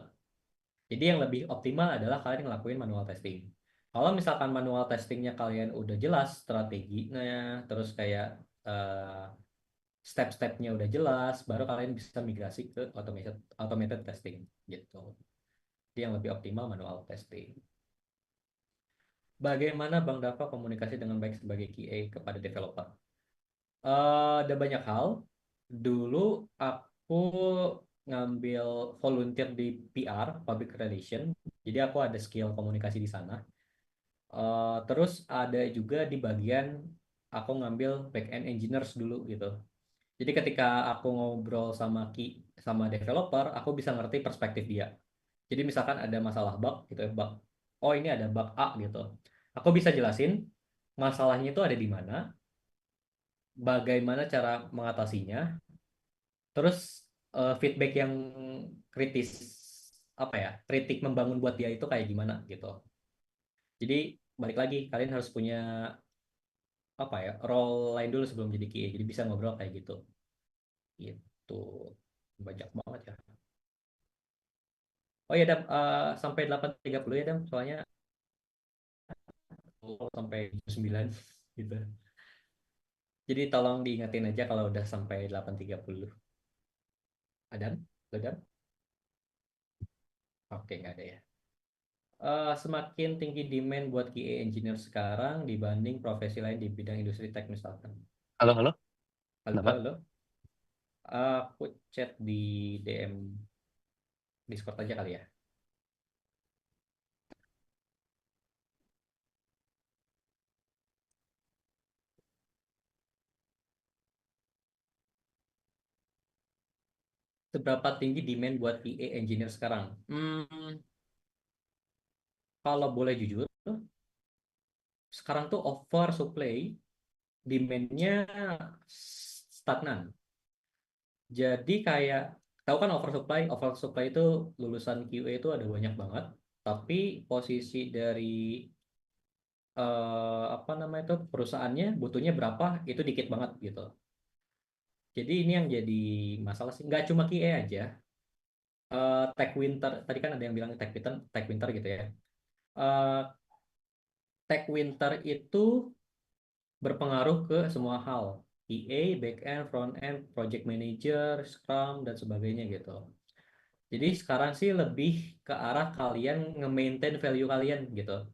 Jadi yang lebih optimal adalah kalian ngelakuin manual testing. Kalau misalkan manual testingnya kalian udah jelas strateginya, terus kayak eh, step-stepnya udah jelas, baru kalian bisa migrasi ke automated testing, gitu. Jadi yang lebih optimal manual testing. Bagaimana Bang Dava komunikasi dengan baik sebagai QA kepada developer? Ada banyak hal. Dulu aku ngambil volunteer di PR, Public Relation. Jadi aku ada skill komunikasi di sana. Terus ada juga di bagian aku ngambil back end engineers dulu gitu. Jadi ketika aku ngobrol sama developer, aku bisa ngerti perspektif dia. Jadi misalkan ada masalah bug gitu ya, bug. Oh, ini ada bug A gitu. Aku bisa jelasin masalahnya itu ada di mana, bagaimana cara mengatasinya, terus feedback yang kritis, apa ya, kritik membangun buat dia itu kayak gimana gitu. Jadi balik lagi, kalian harus punya apa ya, role lain dulu sebelum jadi QA, jadi bisa ngobrol kayak gitu. Itu banyak banget ya. Oh ya Dam, sampai 8.30 ya Dam, soalnya sampai jam 9 gitu. Jadi tolong diingetin aja kalau udah sampai 8.30. Adam? Adam? Oke, nggak ada ya. Semakin tinggi demand buat QA engineer sekarang dibanding profesi lain di bidang industri tech misalkan. Halo, halo. Halo, Kenapa? halo. Aku chat di DM Discord aja kali ya. Seberapa tinggi demand buat QA engineer sekarang? Kalau boleh jujur, sekarang tuh over supply, demand-nya stagnan. Jadi kayak, tahu kan oversupply itu lulusan QA itu ada banyak banget, tapi posisi dari apa namanya itu perusahaannya butuhnya berapa itu dikit banget gitu. Jadi ini yang jadi masalah sih, nggak cuma QA aja. Tech Winter tadi kan ada yang bilang Tech Winter gitu ya. Eh, Tech Winter itu berpengaruh ke semua hal. QA, back end, front end, project manager, Scrum dan sebagainya gitu. Jadi sekarang sih lebih ke arah kalian nge-maintain value kalian gitu.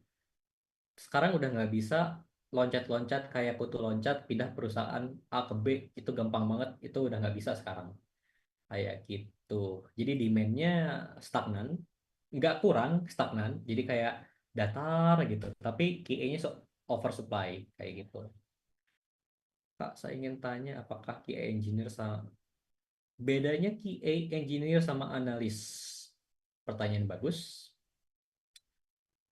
Sekarang udah nggak bisa loncat-loncat kayak kutu loncat pindah perusahaan A ke B, itu gampang banget, itu udah nggak bisa sekarang kayak gitu. Jadi demand-nya stagnan, nggak kurang, stagnan, jadi kayak datar gitu, tapi QA-nya oversupply kayak gitu. Kak, saya ingin tanya apakah QA engineer sama bedanya QA engineer sama analis? Pertanyaan bagus.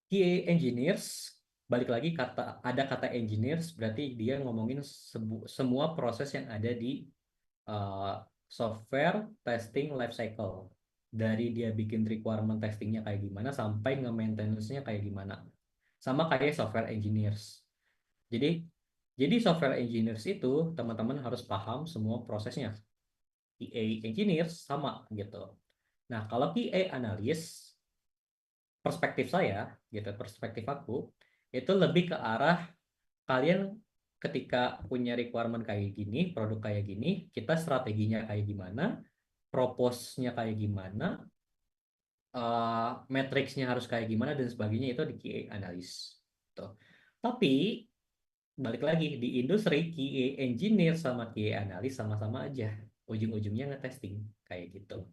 QA engineers, balik lagi ada kata engineers, berarti dia ngomongin semua proses yang ada di uh, software testing life cycle. Dari dia bikin requirement testingnya kayak gimana sampai nge-maintenance-nya kayak gimana. Sama kayak software engineers. Jadi jadi software engineers itu teman-teman harus paham semua prosesnya. QA engineers sama gitu. Nah, kalau QA analis, perspektif saya gitu, perspektif aku itu lebih ke arah kalian ketika punya requirement kayak gini, produk kayak gini, kita strateginya kayak gimana, propose-nya kayak gimana, matrix-nya harus kayak gimana dan sebagainya, itu di QA analis. Tuh. Tapi balik lagi di industri QA engineer sama QA analis sama-sama aja, ujung-ujungnya ngetesting kayak gitu.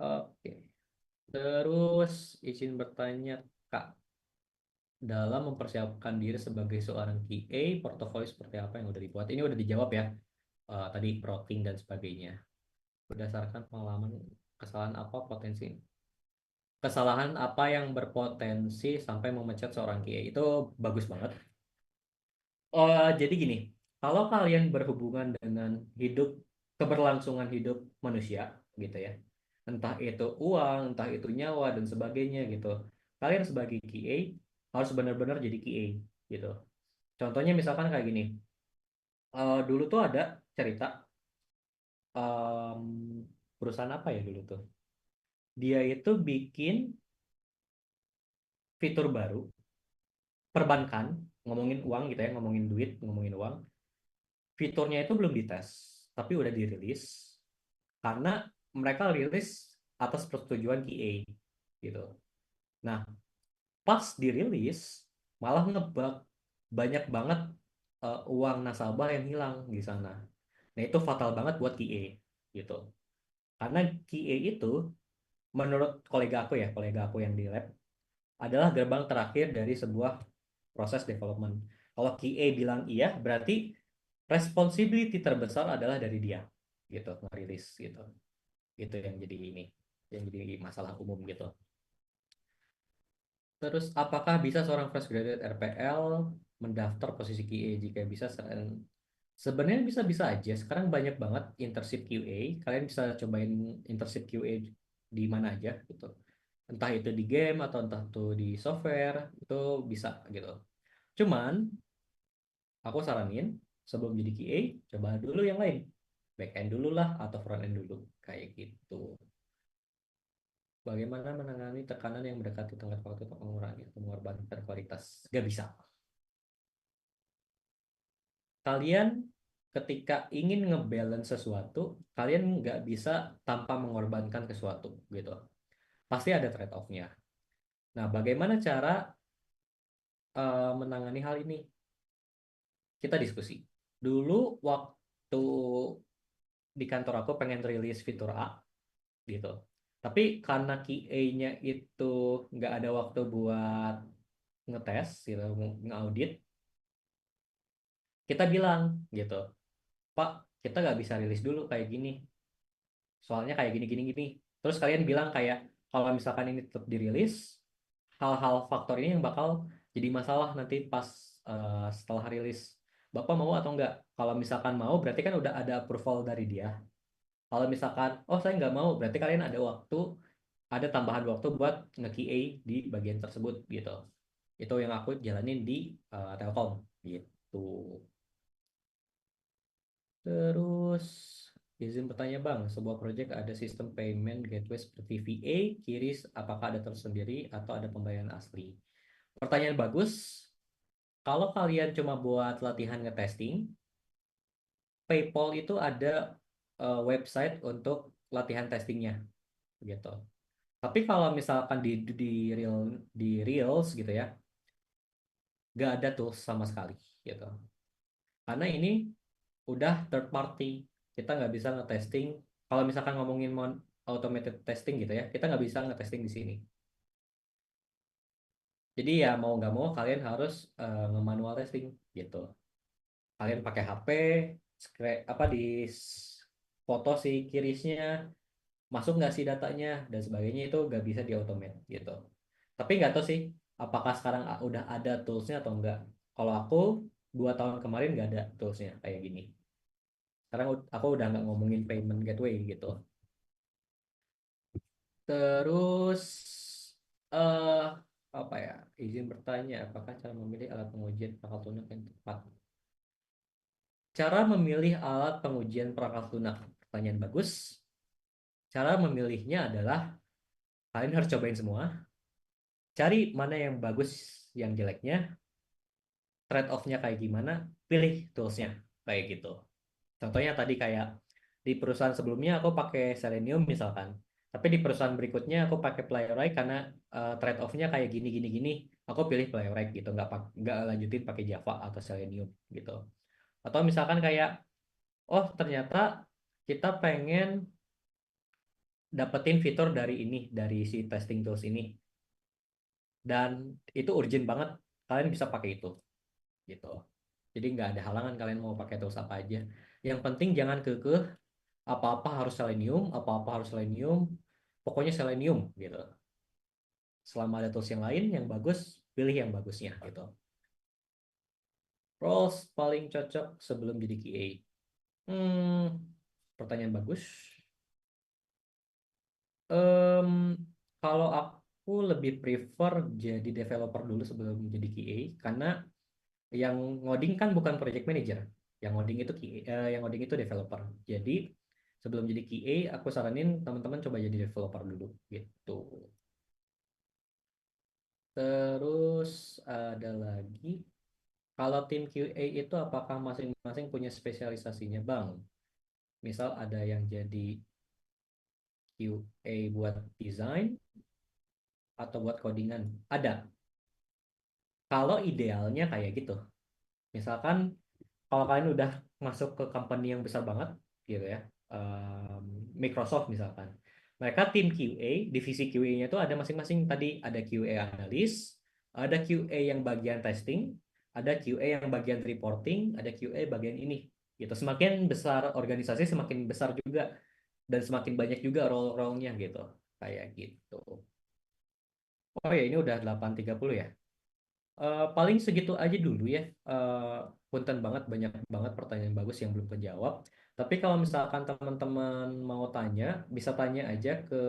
Oke. Terus izin bertanya Kak, dalam mempersiapkan diri sebagai seorang QA, portofolio seperti apa yang udah dibuat? Ini udah dijawab ya, tadi routing dan sebagainya. Berdasarkan pengalaman, kesalahan apa potensi? Kesalahan apa yang berpotensi sampai memecat seorang QA? Itu bagus banget. Jadi gini, kalau kalian berhubungan dengan hidup, keberlangsungan hidup manusia, gitu ya, entah itu uang, entah itu nyawa dan sebagainya gitu, kalian sebagai QA harus benar-benar jadi QA gitu. Contohnya misalkan kayak gini, dulu tuh ada cerita em, perusahaan apa ya dulu tuh, dia itu bikin fitur baru perbankan, ngomongin uang gitu ya, ngomongin duit, ngomongin uang, fiturnya itu belum dites, tapi udah dirilis karena mereka rilis atas persetujuan QA gitu. Nah, pas dirilis malah ngebug banyak banget uang nasabah yang hilang di sana. Nah, itu fatal banget buat QA gitu. Karena QA itu menurut kolega aku yang di lab adalah gerbang terakhir dari sebuah proses development. Kalau QA bilang iya, berarti responsibility terbesar adalah dari dia gitu, ngerilis gitu. Itu yang jadi ini, yang jadi masalah umum gitu. Terus apakah bisa seorang fresh graduate RPL mendaftar posisi QA? Jika bisa, Sebenarnya bisa-bisa aja. Sekarang banyak banget internship QA. Kalian bisa cobain internship QA di mana aja gitu. Entah itu di game atau entah itu di software, itu bisa gitu. Cuman aku saranin sebelum jadi QA, coba dulu yang lain. Back end dulu lah atau front end dulu kayak gitu. Bagaimana menangani tekanan yang mendekati tenggat waktu untuk mengurangi atau mengorbankan kualitas? Gak bisa. Kalian ketika ingin ngebalance sesuatu, kalian nggak bisa tanpa mengorbankan sesuatu gitu. Pasti ada trade-off-nya. Nah, bagaimana cara menangani hal ini? Kita diskusi. Dulu waktu di kantor aku pengen rilis fitur A gitu. Tapi karena QA-nya itu nggak ada waktu buat ngetes, gitu, ngaudit, kita bilang gitu, Pak, kita nggak bisa rilis dulu kayak gini. Soalnya kayak gini gini gini. Terus kalian bilang kayak kalau misalkan ini tetap dirilis, hal-hal faktor ini yang bakal jadi masalah nanti pas setelah rilis. Bapak mau atau enggak? Kalau misalkan mau, berarti kan udah ada approval dari dia. Kalau misalkan, oh saya nggak mau, berarti kalian ada waktu, ada tambahan waktu buat nge-QA di bagian tersebut gitu. Itu yang aku jalanin di Telkom gitu. Terus izin bertanya Bang, sebuah proyek ada sistem payment gateway seperti VA, QRIS, apakah ada tersendiri atau ada pembayaran asli? Pertanyaan bagus. Kalau kalian cuma buat latihan ngetesting, PayPal itu ada website untuk latihan testingnya gitu. Tapi kalau misalkan real di Reels gitu ya, nggak ada tools sama sekali gitu. Karena ini udah third party, kita nggak bisa ngetesting. Kalau misalkan ngomongin automated testing gitu ya, kita nggak bisa ngetesting di sini. Jadi ya mau nggak mau kalian harus nge-manual testing gitu. Kalian pakai HP, apa foto si kirisnya, masuk nggak sih datanya dan sebagainya, itu nggak bisa di automate gitu. Tapi nggak tahu sih apakah sekarang udah ada toolsnya atau enggak. Kalau aku 2 tahun kemarin nggak ada toolsnya kayak gini. Sekarang aku udah nggak ngomongin payment gateway gitu. Terus eh apa ya? Izin bertanya, apakah cara memilih alat pengujian perangkat lunak yang tepat? Cara memilih alat pengujian perangkat lunak, pertanyaan bagus. Cara memilihnya adalah kalian harus cobain semua, cari mana yang bagus, yang jeleknya, trade off-nya kayak gimana, pilih toolsnya kayak gitu. Contohnya tadi kayak di perusahaan sebelumnya aku pakai Selenium misalkan, tapi di perusahaan berikutnya aku pakai Playwright karena trade off-nya kayak gini gini gini, aku pilih Playwright gitu, nggak lanjutin pakai Java atau Selenium gitu. Atau misalkan kayak, oh ternyata kita pengen dapetin fitur dari ini, dari si testing tools ini, dan itu urgent banget, kalian bisa pakai itu gitu. Jadi nggak ada halangan kalian mau pakai tools apa aja. Yang penting jangan kekeh apa-apa harus selenium, apa-apa harus selenium, pokoknya selenium gitu. Selama ada tools yang lain yang bagus, pilih yang bagusnya gitu. Roles paling cocok sebelum jadi QA. Pertanyaan bagus. Em, Kalau aku lebih prefer jadi developer dulu sebelum jadi QA, karena yang ngoding kan bukan project manager, yang ngoding itu QA, yang ngoding itu developer. Jadi sebelum jadi QA, aku saranin teman-teman coba jadi developer dulu gitu. Terus ada lagi, kalau tim QA itu apakah masing-masing punya spesialisasinya, Bang? Misal ada yang jadi QA buat desain atau buat codingan. Ada. Kalau idealnya kayak gitu. Misalkan kalau kalian udah masuk ke company yang besar banget gitu ya, em, Microsoft misalkan, mereka tim QA, divisi QA-nya itu ada masing-masing. Tadi ada QA analis, ada QA yang bagian testing, ada QA yang bagian reporting, ada QA bagian ini gitu. Semakin besar organisasi semakin besar juga, dan semakin banyak juga role-role-nya gitu, kayak gitu. Oh ya, ini udah 8.30 ya. Paling segitu aja dulu ya. Punten banget, banyak banget pertanyaan bagus yang belum kejawab. Tapi kalau misalkan teman-teman mau tanya, bisa tanya aja ke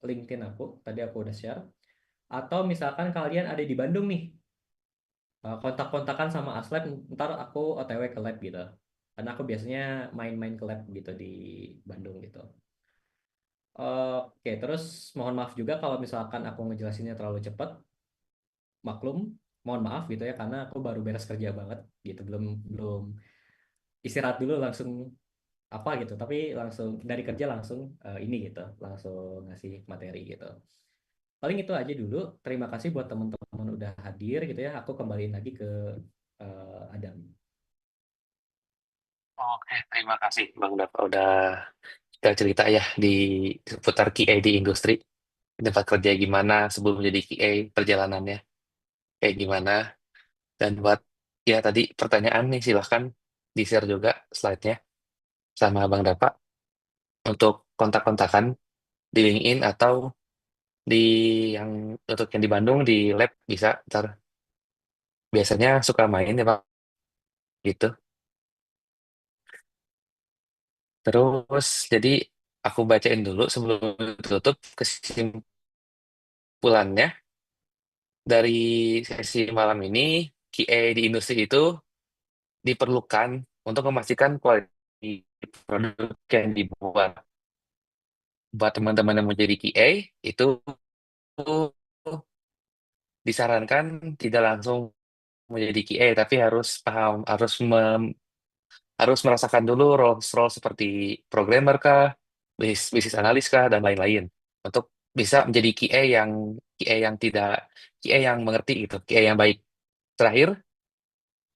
LinkedIn aku. Tadi aku udah share. Atau misalkan kalian ada di Bandung nih, kontak-kontakan sama Aslab, ntar aku OTW ke lab gitu. Karena aku biasanya main-main ke lab gitu di Bandung gitu. Oke, terus mohon maaf juga kalau misalkan aku ngejelasinnya terlalu cepat. Maklum, mohon maaf gitu ya karena aku baru beres kerja banget gitu, belum belum istirahat dulu langsung apa gitu, tapi langsung dari kerja langsung ini gitu, langsung ngasih materi gitu. Paling itu aja dulu. Terima kasih buat teman-teman udah hadir gitu ya. Aku kembaliin lagi ke Adam. Oke, terima kasih Bang Dafa udah kita cerita ya di seputar QA di industri, di tempat kerja gimana sebelum jadi QA, perjalanannya kayak gimana. Dan buat ya tadi pertanyaan nih silahkan di-share juga slide-nya sama Bang Dafa untuk kontak-kontakan di LinkedIn atau di yang untuk yang di Bandung di lab bisa ntar biasanya suka main ya Bang gitu. Terus jadi aku bacain dulu sebelum tutup kesimpulannya dari sesi malam ini. QA di industri itu diperlukan untuk memastikan kualitas produk yang dibuat. Buat teman-teman yang mau jadi QA itu disarankan tidak langsung menjadi QA tapi harus paham, harus merasakan dulu role seperti programmer kah, bisnis analis kah, dan lain-lain untuk bisa menjadi QA yang tidak QA yang mengerti gitu, QA yang baik. Terakhir,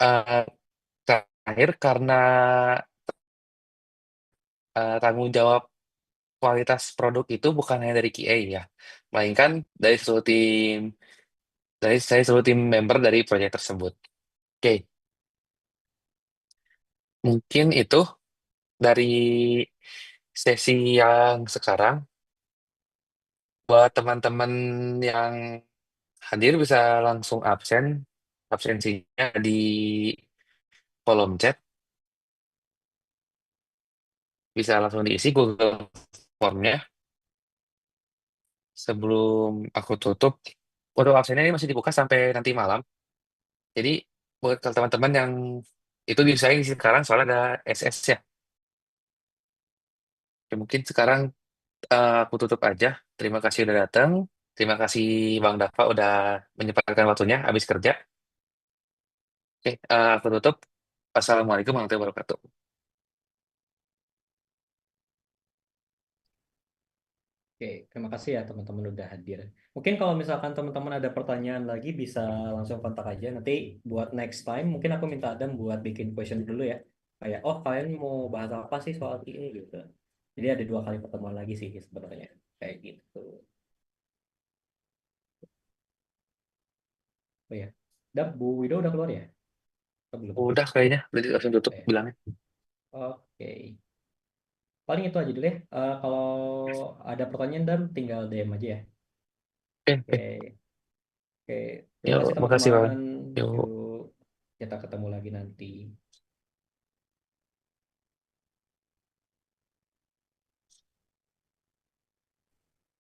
eh, terakhir karena tanggung jawab kualitas produk itu bukan hanya dari QA ya, melainkan dari seluruh tim, dari seluruh tim member dari proyek tersebut. Oke, mungkin itu dari sesi yang sekarang. Buat teman-teman yang hadir bisa langsung absensinya di kolom chat, bisa langsung diisi Google Formnya sebelum aku tutup. Untuk absennya ini masih dibuka sampai nanti malam. Jadi buat teman-teman yang itu bisa isi sekarang soalnya ada SS ya. Oke, mungkin sekarang aku tutup aja. Terima kasih udah datang. Terima kasih Bang Dafa udah menyempatkan waktunya habis kerja. Oke, aku tutup. Assalamualaikum warahmatullahi wabarakatuh. Oke, terima kasih ya teman-teman udah hadir. Mungkin kalau misalkan teman-teman ada pertanyaan lagi bisa langsung kontak aja. Nanti buat next time mungkin aku minta Adam buat bikin question dulu ya. Kayak, oh kalian mau bahas apa sih soal ini gitu. Jadi ada 2 kali pertemuan lagi sih sebenarnya. Kayak gitu. Oh ya. Dap, Bu Wido udah keluar ya? Atau belum? Udah kayaknya, berarti langsung tutup Oh, ya. bilangnya. Oke. Paling itu aja dulu ya. Kalau ada pertanyaan Dan tinggal DM aja ya. Oke, oke. Oke. Oke. Terima Yuk, kasih makasih Bang. teman-teman. Yuk. Yuk. Kita ketemu lagi nanti.